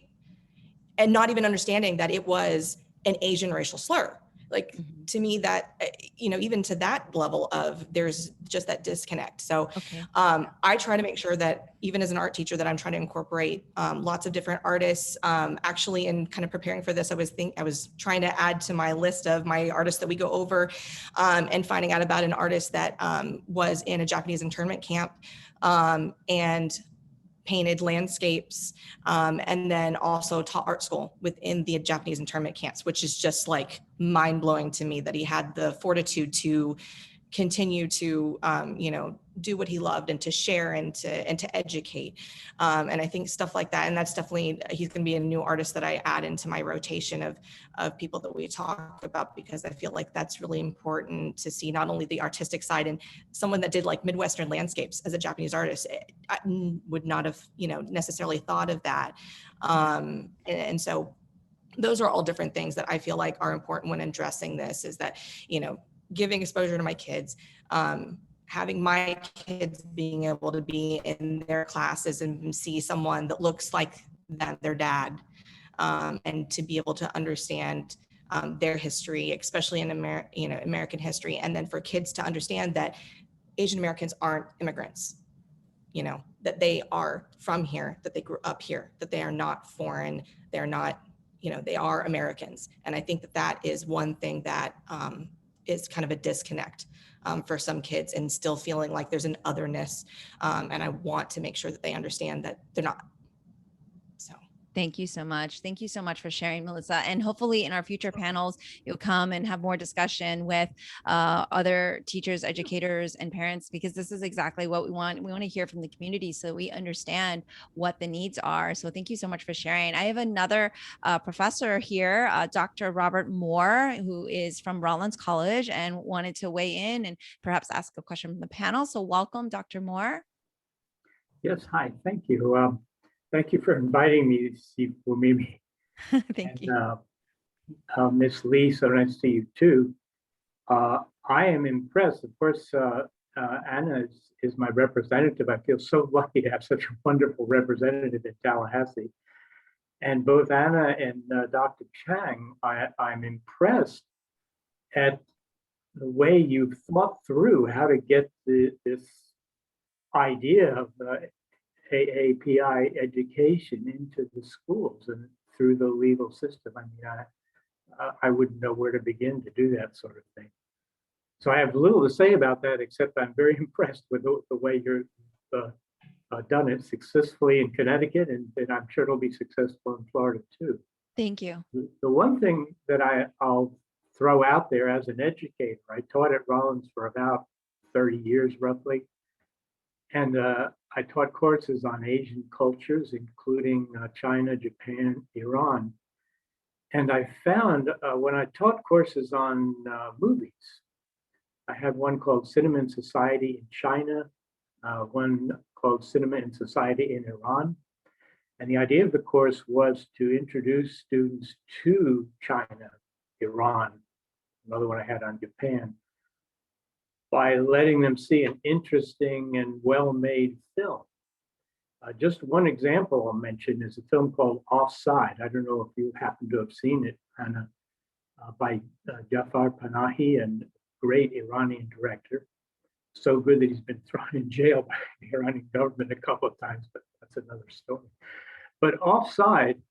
and not even understanding that it was an Asian racial slur. Like, to me, that, even to that level of, there's just that disconnect. So I try to make sure that even as an art teacher that I'm trying to incorporate lots of different artists. Actually, in kind of preparing for this, I was trying to add to my list of my artists that we go over and finding out about an artist that was in a Japanese internment camp and painted landscapes, and then also taught art school within the Japanese internment camps, which is just like mind blowing to me that he had the fortitude to continue to, do what he loved and to share and to educate. And I think stuff like that. And that's definitely, he's going to be a new artist that I add into my rotation of people that we talk about, because I feel like that's really important to see not only the artistic side, and someone that did like Midwestern landscapes as a Japanese artist, I would not have, necessarily thought of that. And so those are all different things that I feel like are important when addressing this, is that, giving exposure to my kids, having my kids being able to be in their classes and see someone that looks like their dad, and to be able to understand their history, especially in American history. And then for kids to understand that Asian Americans aren't immigrants, that they are from here, that they grew up here, that they are not foreign, they're not, they are Americans. And I think that that is one thing that is kind of a disconnect for some kids, and still feeling like there's an otherness. And I want to make sure that they understand that they're not. So. Thank you so much. Thank you so much for sharing, Melissa. And hopefully in our future panels, you'll come and have more discussion with other teachers, educators, and parents, because this is exactly what we want. We want to hear from the community so we understand what the needs are. So thank you so much for sharing. I have another professor here, Dr. Robert Moore, who is from Rollins College and wanted to weigh in and perhaps ask a question from the panel. So welcome, Dr. Moore. Yes, hi, thank you. Thank you for inviting me to see for me. Thank you. Ms. Lee, so nice to see you too. I am impressed. Of course, Anna is my representative. I feel so lucky to have such a wonderful representative in Tallahassee. And both Anna and Dr. Chang, I'm impressed at the way you've thought through how to get this idea of AAPI education into the schools and through the legal system. I mean, I wouldn't know where to begin to do that sort of thing. So I have little to say about that, except I'm very impressed with the way you've done it successfully in Connecticut, and I'm sure it'll be successful in Florida too. Thank you. The one thing that I'll throw out there as an educator, I taught at Rollins for about 30 years roughly. And I taught courses on Asian cultures, including China, Japan, Iran. And I found when I taught courses on movies, I had one called Cinema and Society in China, one called Cinema and Society in Iran. And the idea of the course was to introduce students to China, Iran, another one I had on Japan, by letting them see an interesting and well-made film. Just one example I'll mention is a film called Offside. I don't know if you happen to have seen it, Anna, by Jafar Panahi, and great Iranian director. So good that he's been thrown in jail by the Iranian government a couple of times, but that's another story. But Offside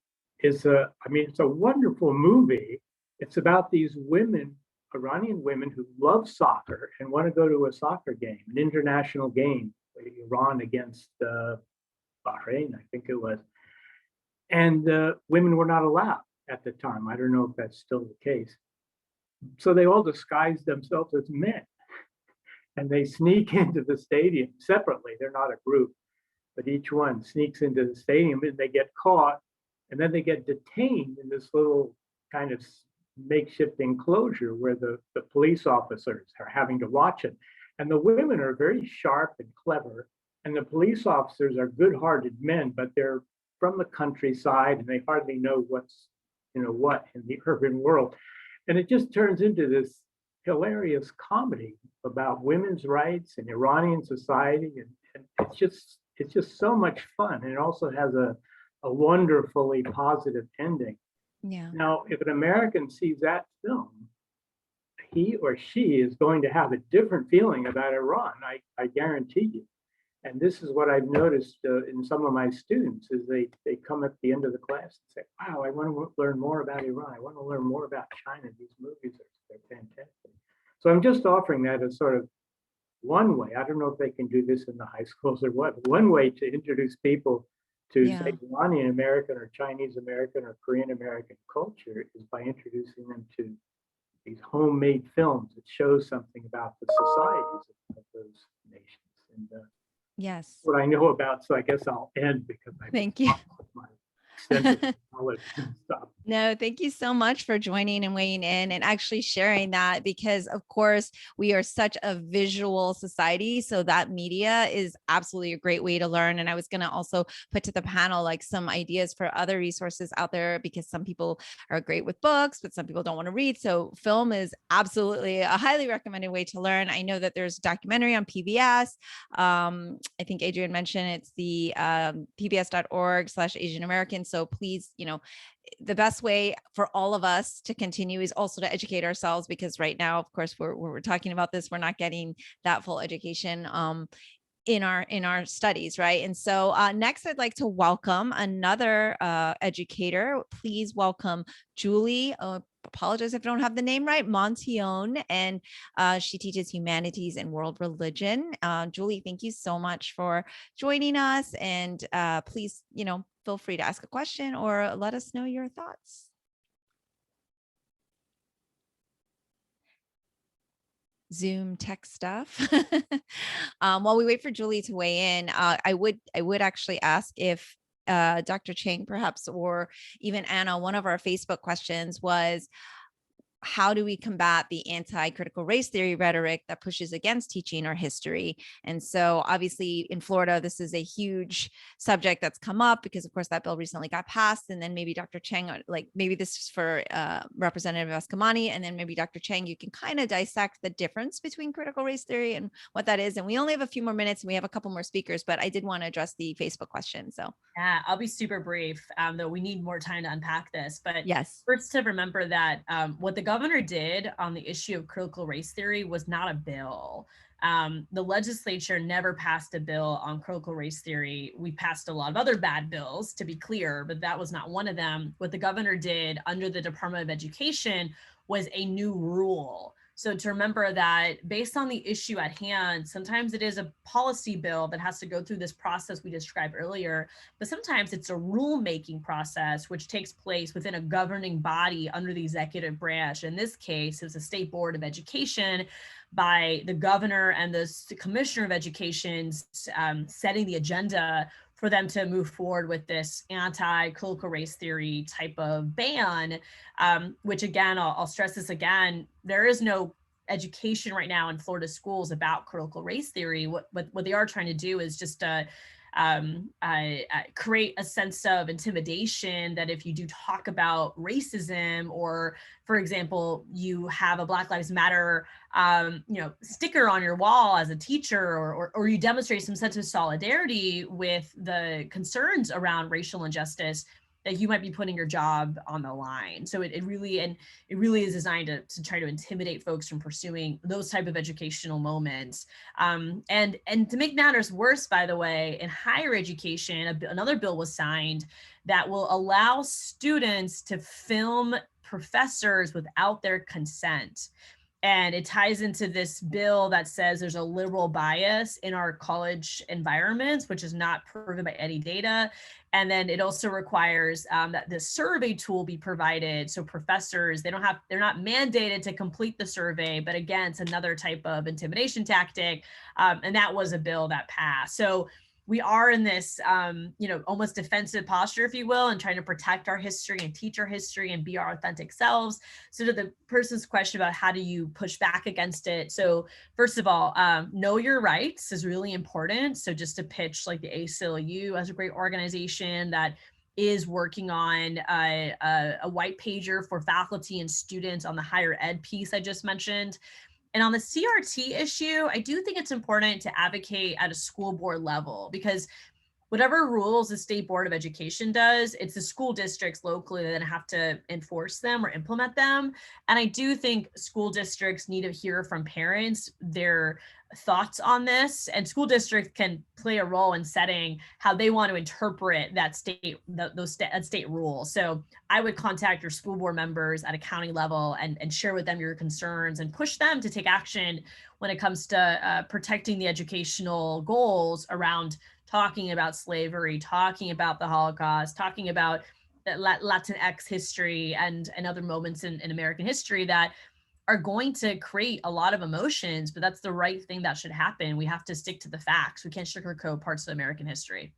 is it's a wonderful movie. It's about these women, Iranian women who love soccer and want to go to a soccer game, an international game, Iran against Bahrain, I think it was. And women were not allowed at the time. I don't know if that's still the case. So they all disguised themselves as men. And they sneak into the stadium separately. They're not a group, but each one sneaks into the stadium and they get caught. And then they get detained in this little kind of makeshift enclosure where the police officers are having to watch it. And the women are very sharp and clever. And the police officers are good-hearted men, but they're from the countryside and they hardly know what's, what in the urban world. And it just turns into this hilarious comedy about women's rights and Iranian society. And it's just so much fun. And it also has a wonderfully positive ending. Yeah. Now, if an American sees that film, he or she is going to have a different feeling about Iran, I guarantee you. And this is what I've noticed in some of my students is they come at the end of the class and say, wow, I want to learn more about Iran. I want to learn more about China. These movies they're fantastic. So I'm just offering that as sort of one way. I don't know if they can do this in the high schools or what. One way to introduce people to say Iranian American or Chinese American or Korean American culture is by introducing them to these homemade films that show something about the societies of those nations. And yes, what I know about, so I guess I'll end because I thank you. My extensive knowledge and stuff. No, thank you so much for joining and weighing in and actually sharing that, because of course we are such a visual society. So that media is absolutely a great way to learn. And I was going to also put to the panel like some ideas for other resources out there, because some people are great with books, but some people don't want to read. So film is absolutely a highly recommended way to learn. I know that there's a documentary on PBS. I think Adrian mentioned it's the pbs.org/Asian American. So please, the best way for all of us to continue is also to educate ourselves, because right now, of course, we're talking about this, we're not getting that full education. in our studies, right? And so next I'd like to welcome another educator. Please welcome Julie. Apologize if I don't have the name right, Montione, and she teaches humanities and world religion. Julie, thank you so much for joining us, and please, feel free to ask a question or let us know your thoughts. Zoom tech stuff. While we wait for Julie to weigh in, I would actually ask if Dr. Chang perhaps, or even Anna, one of our Facebook questions was, how do we combat the anti-critical race theory rhetoric that pushes against teaching our history? And so obviously in Florida, this is a huge subject that's come up because of course that bill recently got passed. And then maybe Dr. Chang, like maybe this is for Representative Eskamani, and then maybe Dr. Chang, you can kind of dissect the difference between critical race theory and what that is. And we only have a few more minutes and we have a couple more speakers, but I did want to address the Facebook question. So yeah, I'll be super brief, though we need more time to unpack this. But yes, first to remember that what the governor did on the issue of critical race theory was not a bill. The legislature never passed a bill on critical race theory. We passed a lot of other bad bills, to be clear, but that was not one of them. What the governor did under the Department of Education was a new rule. So to remember that based on the issue at hand, sometimes it is a policy bill that has to go through this process we described earlier, but sometimes it's a rulemaking process which takes place within a governing body under the executive branch. In this case, it's the State Board of Education by the governor and the commissioner of education setting the agenda for them to move forward with this anti-critical race theory type of ban, which again, I'll stress this again, there is no education right now in Florida schools about critical race theory. What they are trying to do is just create a sense of intimidation that if you do talk about racism, or for example, you have a Black Lives Matter sticker on your wall as a teacher, or you demonstrate some sense of solidarity with the concerns around racial injustice, that you might be putting your job on the line. So it really is designed to try to intimidate folks from pursuing those type of educational moments. And to make matters worse, by the way, in higher education, another bill was signed that will allow students to film professors without their consent. And it ties into this bill that says there's a liberal bias in our college environments, which is not proven by any data. And then it also requires that the survey tool be provided. So professors, they're not mandated to complete the survey, but again, it's another type of intimidation tactic. And that was a bill that passed. So we are in this, almost defensive posture, if you will, and trying to protect our history and teach our history and be our authentic selves. So to the person's question about how do you push back against it? So first of all, know your rights is really important. So just to pitch like the ACLU as a great organization that is working on a white pager for faculty and students on the higher ed piece I just mentioned. And on the CRT issue, I do think it's important to advocate at a school board level, because whatever rules the State Board of Education does, it's the school districts locally that have to enforce them or implement them. And I do think school districts need to hear from parents their thoughts on this, and school districts can play a role in setting how they want to interpret that state rule. So I would contact your school board members at a county level and share with them your concerns and push them to take action when it comes to protecting the educational goals around talking about slavery, talking about the Holocaust, talking about Latinx history and other moments in American history that are going to create a lot of emotions, but that's the right thing that should happen. We have to stick to the facts. We can't sugarcoat parts of American history.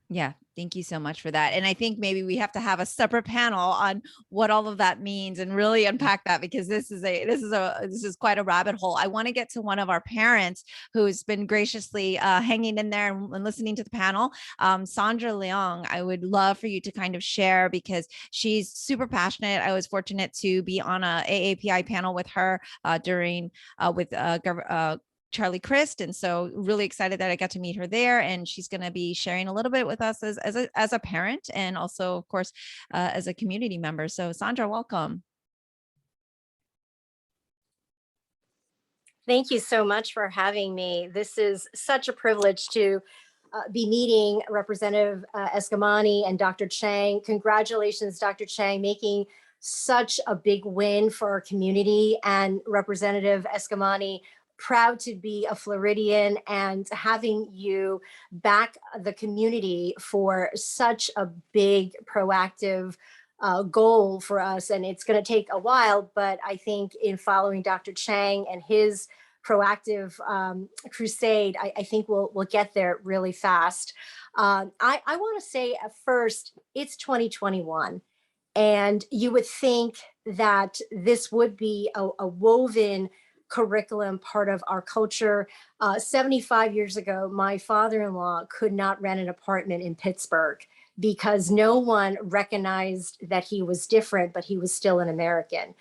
Yeah, thank you so much for that. And I think maybe we have to have a separate panel on what all of that means and really unpack that, because this is quite a rabbit hole. I want to get to one of our parents who's been graciously hanging in there and listening to the panel. Sandra Leong, I would love for you to kind of share, because she's super passionate. I was fortunate to be on a AAPI panel with her with Charlie Crist. And so really excited that I got to meet her there. And she's going to be sharing a little bit with us as a parent, and also, of course, as a community member. So Sandra, welcome. Thank you so much for having me. This is such a privilege to be meeting Representative Eskamani and Dr. Chang. Congratulations, Dr. Chang, making such a big win for our community, and Representative Eskamani, proud to be a Floridian and having you back the community for such a big proactive goal for us. And it's going to take a while, but I think in following Dr. Chang and his proactive crusade, I think we'll get there really fast. I want to say at first, it's 2021. And you would think that this would be a woven curriculum part of our culture. 75 years ago, my father-in-law could not rent an apartment in Pittsburgh because no one recognized that he was different, but he was still an American.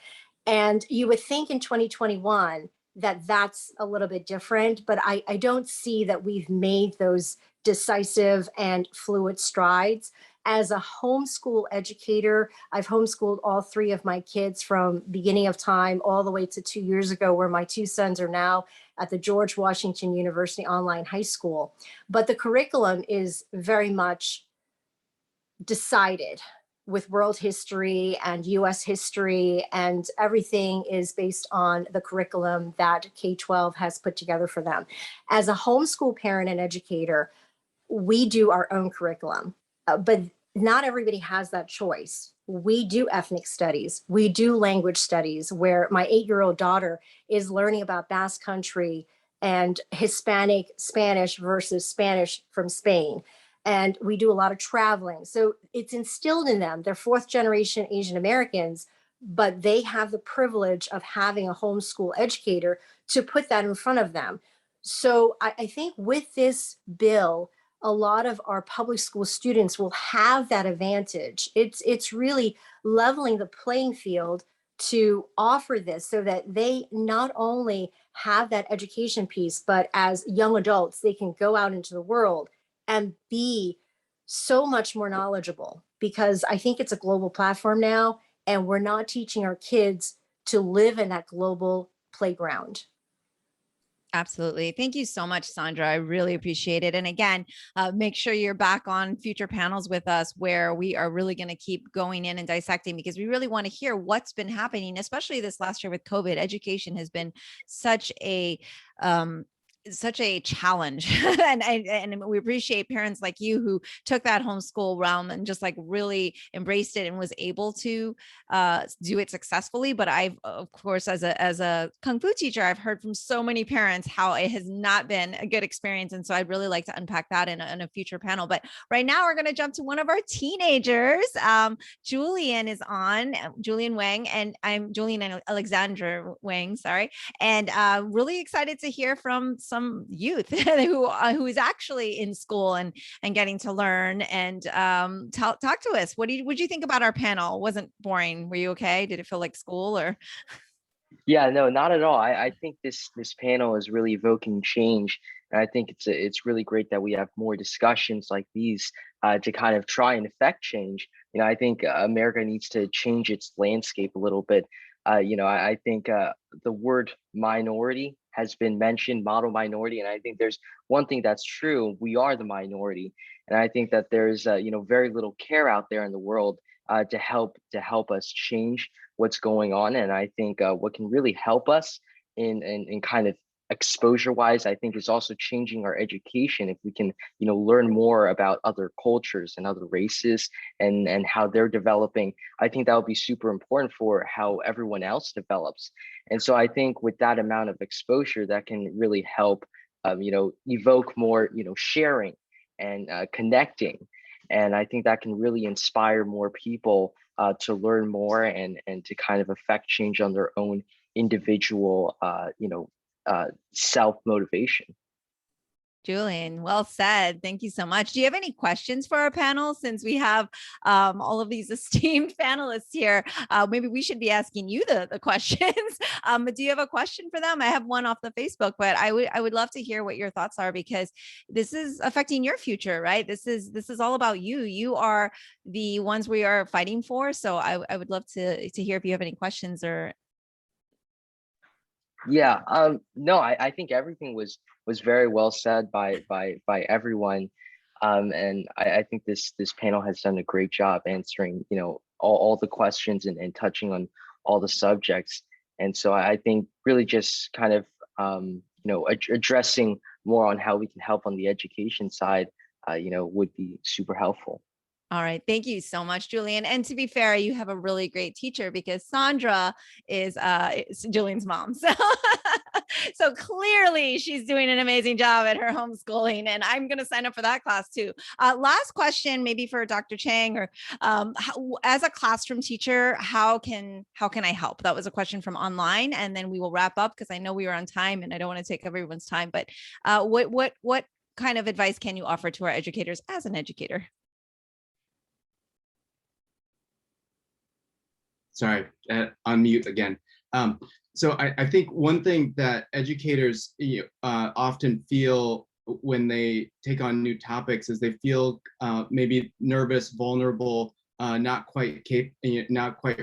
And you would think in 2021 that that's a little bit different, but I don't see that we've made those decisive and fluid strides. As a homeschool educator, I've homeschooled all three of my kids from beginning of time all the way to 2 years ago, where my two sons are now at the George Washington University Online High School. But the curriculum is very much decided with world history and US history, and everything is based on the curriculum that K-12 has put together for them. As a homeschool parent and educator, we do our own curriculum, but not everybody has that choice. We do ethnic studies, we do language studies, where my 8-year-old daughter is learning about Basque Country and Hispanic Spanish versus Spanish from Spain. And we do a lot of traveling. So it's instilled in them. They're fourth generation Asian Americans, but they have the privilege of having a homeschool educator to put that in front of them. So I think with this bill, a lot of our public school students will have that advantage. It's really leveling the playing field to offer this so that they not only have that education piece, but as young adults, they can go out into the world and be so much more knowledgeable, because I think it's a global platform now, and we're not teaching our kids to live in that global playground. Absolutely. Thank you so much, Sandra. I really appreciate it. And again, make sure you're back on future panels with us, where we are really going to keep going in and dissecting, because we really want to hear what's been happening, especially this last year with COVID. Education has been such a challenge. and we appreciate parents like you who took that homeschool realm and just like really embraced it and was able to do it successfully. But I've, of course, as a Kung Fu teacher, I've heard from so many parents how it has not been a good experience. And so I'd really like to unpack that in a future panel. But right now we're going to jump to one of our teenagers. Julian is on, Julian Wang, and I'm Julian Alexandra Wang, sorry. And really excited to hear from some youth who is actually in school and getting to learn. And talk to us. What did you think about our panel? Wasn't boring? Were you okay? Did it feel like school or? Yeah, no, not at all. I think this panel is really evoking change. And I think it's really great that we have more discussions like these to kind of try and affect change. You know, I think America needs to change its landscape a little bit. I think the word minority has been mentioned, model minority. And I think there's one thing that's true. We are the minority. And I think that there's, very little care out there in the world to help us change what's going on. And I think what can really help us in kind of exposure wise, I think is also changing our education. If we can, learn more about other cultures and other races and how they're developing, I think that would be super important for how everyone else develops. And so I think with that amount of exposure, that can really help, evoke more, sharing and connecting. And I think that can really inspire more people to learn more and to kind of affect change on their own individual, self-motivation. Julian, well said. Thank you so much. Do you have any questions for our panel, since we have all of these esteemed panelists here? Maybe we should be asking you the questions. But do you have a question for them? I have one off the Facebook, but I would love to hear what your thoughts are, because this is affecting your future, right? This is all about you. You are the ones we are fighting for. So I would love to hear if you have any questions or. Yeah, no, I think everything was very well said by everyone. And I think this panel has done a great job answering, all the questions and touching on all the subjects. And so I think really just kind of addressing more on how we can help on the education side, would be super helpful. All right. Thank you so much, Julian. And to be fair, you have a really great teacher because Sandra is Julian's mom. So, so clearly she's doing an amazing job at her homeschooling. And I'm going to sign up for that class too. Last question, maybe for Dr. Chang, or as a classroom teacher, how can I help? That was a question from online. And then we will wrap up because I know we are on time and I don't want to take everyone's time. But what kind of advice can you offer to our educators as an educator? Sorry, on mute again. So I think one thing that educators often feel when they take on new topics is they feel maybe nervous, vulnerable, not quite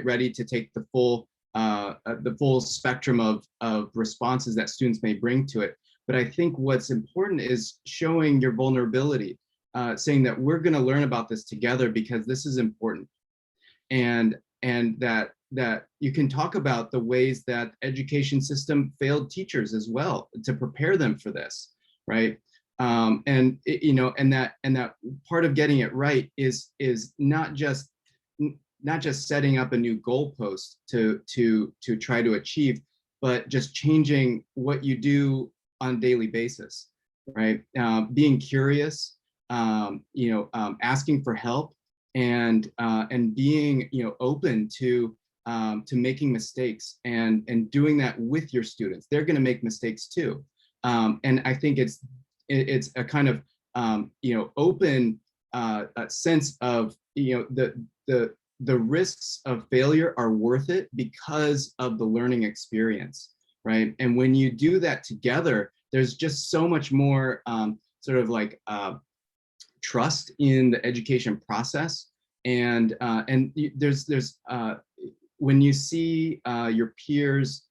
ready to take the full spectrum of responses that students may bring to it. But I think what's important is showing your vulnerability, saying that we're going to learn about this together because this is important. And that you can talk about the ways that education system failed teachers as well to prepare them for this, right? And that part of getting it right is not just setting up a new goalpost to try to achieve, but just changing what you do on a daily basis, right? Being curious, asking for help, and being open to making mistakes and doing that with your students. They're going to make mistakes too, and I think it's a kind of open sense of the risks of failure are worth it because of the learning experience, right? And when you do that together, there's just so much more sort of like trust in the education process, and there's when you see your peers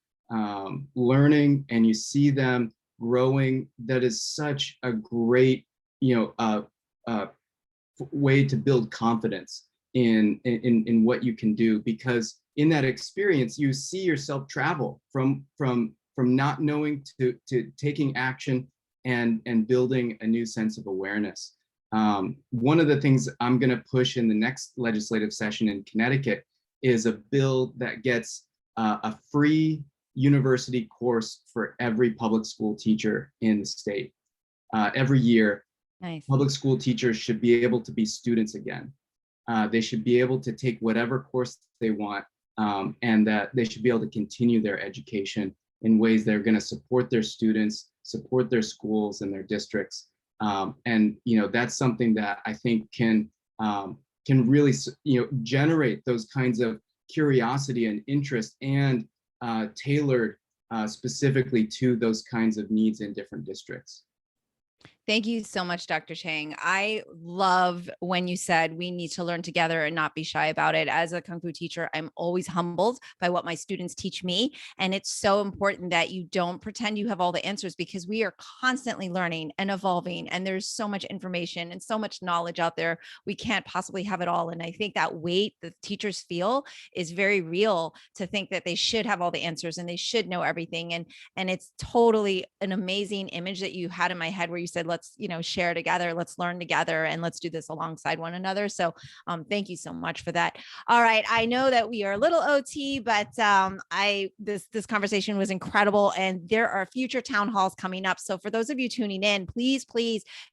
learning and you see them growing, that is such a great way to build confidence in what you can do, because in that experience you see yourself travel from not knowing to taking action and building a new sense of awareness. One of the things I'm going to push in the next legislative session in Connecticut is a bill that gets a free university course for every public school teacher in the state. Every year, nice. Public school teachers should be able to be students again. They should be able to take whatever course they want, and that they should be able to continue their education in ways that are going to support their students, support their schools and their districts. And that's something that I think can really generate those kinds of curiosity and interest, and tailored specifically to those kinds of needs in different districts. Thank you so much, Dr. Chang. I love when you said we need to learn together and not be shy about it. As a Kung Fu teacher, I'm always humbled by what my students teach me. And it's so important that you don't pretend you have all the answers, because we are constantly learning and evolving. And there's so much information and so much knowledge out there. We can't possibly have it all. And I think that weight that teachers feel is very real, to think that they should have all the answers and they should know everything. And it's totally an amazing image that you had in my head where you said, let's share together, let's learn together, and let's do this alongside one another. So thank you so much for that. All right, I know that we are a little OT, but this conversation was incredible, and there are future town halls coming up. So for those of you tuning in, please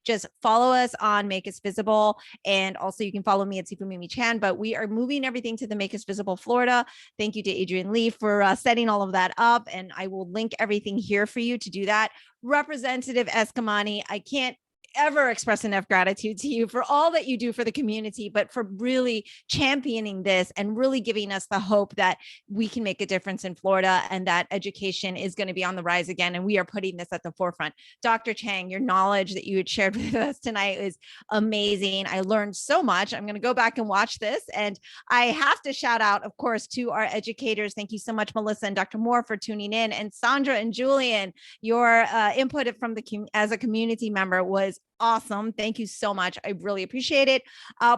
just follow us on Make Us Visible, and also you can follow me at Sifu Mimi Chan. But we are moving everything to the Make Us Visible Florida. Thank you to Adrian Lee for setting all of that up, and I will link everything here for you to do that. Representative Eskamani, I can't ever express enough gratitude to you for all that you do for the community, but for really championing this and really giving us the hope that we can make a difference in Florida and that education is going to be on the rise again. And we are putting this at the forefront. Dr. Chang, your knowledge that you had shared with us tonight is amazing. I learned so much. I'm going to go back and watch this. And I have to shout out, of course, to our educators. Thank you so much, Melissa and Dr. Moore, for tuning in. And Sandra and Julian, your input from as a community member was awesome. Thank you so much. I really appreciate it.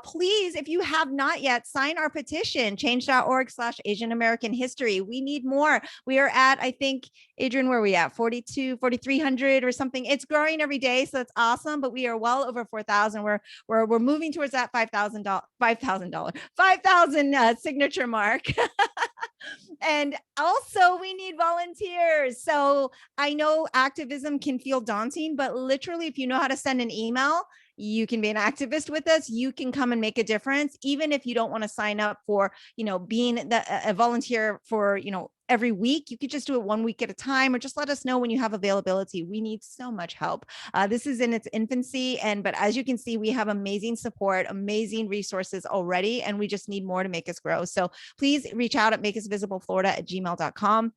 Please, if you have not yet, sign our petition, change.org/Asian American History. We need more. We are at, I think, Adrian, where are we at? 4,300 or something. It's growing every day, so it's awesome, but we are well over 4,000. We're moving towards that $5,000 signature mark. And also we need volunteers. So I know activism can feel daunting, but literally if you know how to send an email, you can be an activist with us. You can come and make a difference. Even if you don't want to sign up for, being a volunteer for, every week, you could just do it 1 week at a time, or just let us know when you have availability. We need so much help. This is in its infancy. But as you can see, we have amazing support, amazing resources already, and we just need more to make us grow. So please reach out at makeusvisiblephlorida@gmail.com.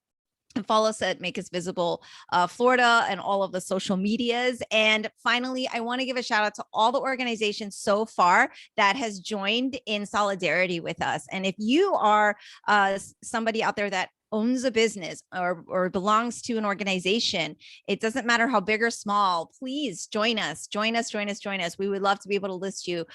And follow us at Make Us Visible Florida and all of the social medias. And finally, I want to give a shout out to all the organizations so far that has joined in solidarity with us. And if you are somebody out there that owns a business or belongs to an organization, it doesn't matter how big or small, please join us. We would love to be able to list you.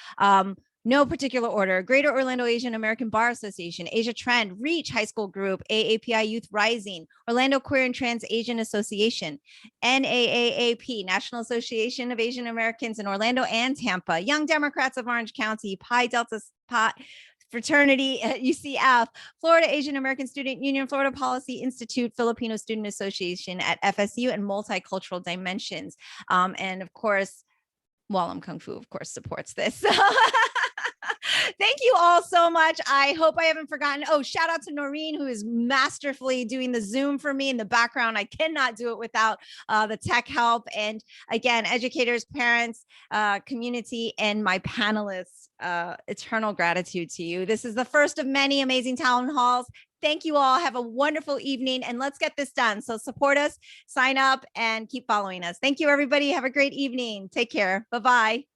No particular order: Greater Orlando Asian American Bar Association, Asia Trend, Reach High School Group, AAPI Youth Rising, Orlando Queer and Trans Asian Association, NAAAP, National Association of Asian Americans in Orlando and Tampa, Young Democrats of Orange County, Pi Delta Pi Fraternity at UCF, Florida Asian American Student Union, Florida Policy Institute, Filipino Student Association at FSU, and Multicultural Dimensions. And of course, Wallam Kung Fu, of course, supports this. Thank you all so much. I hope I haven't forgotten. Oh, shout out to Noreen, who is masterfully doing the Zoom for me in the background. I cannot do it without the tech help. And again, educators, parents, community, and my panelists, eternal gratitude to you. This is the first of many amazing town halls. Thank you all. Have a wonderful evening, and let's get this done. So support us, sign up, and keep following us. Thank you, everybody. Have a great evening. Take care. Bye-bye.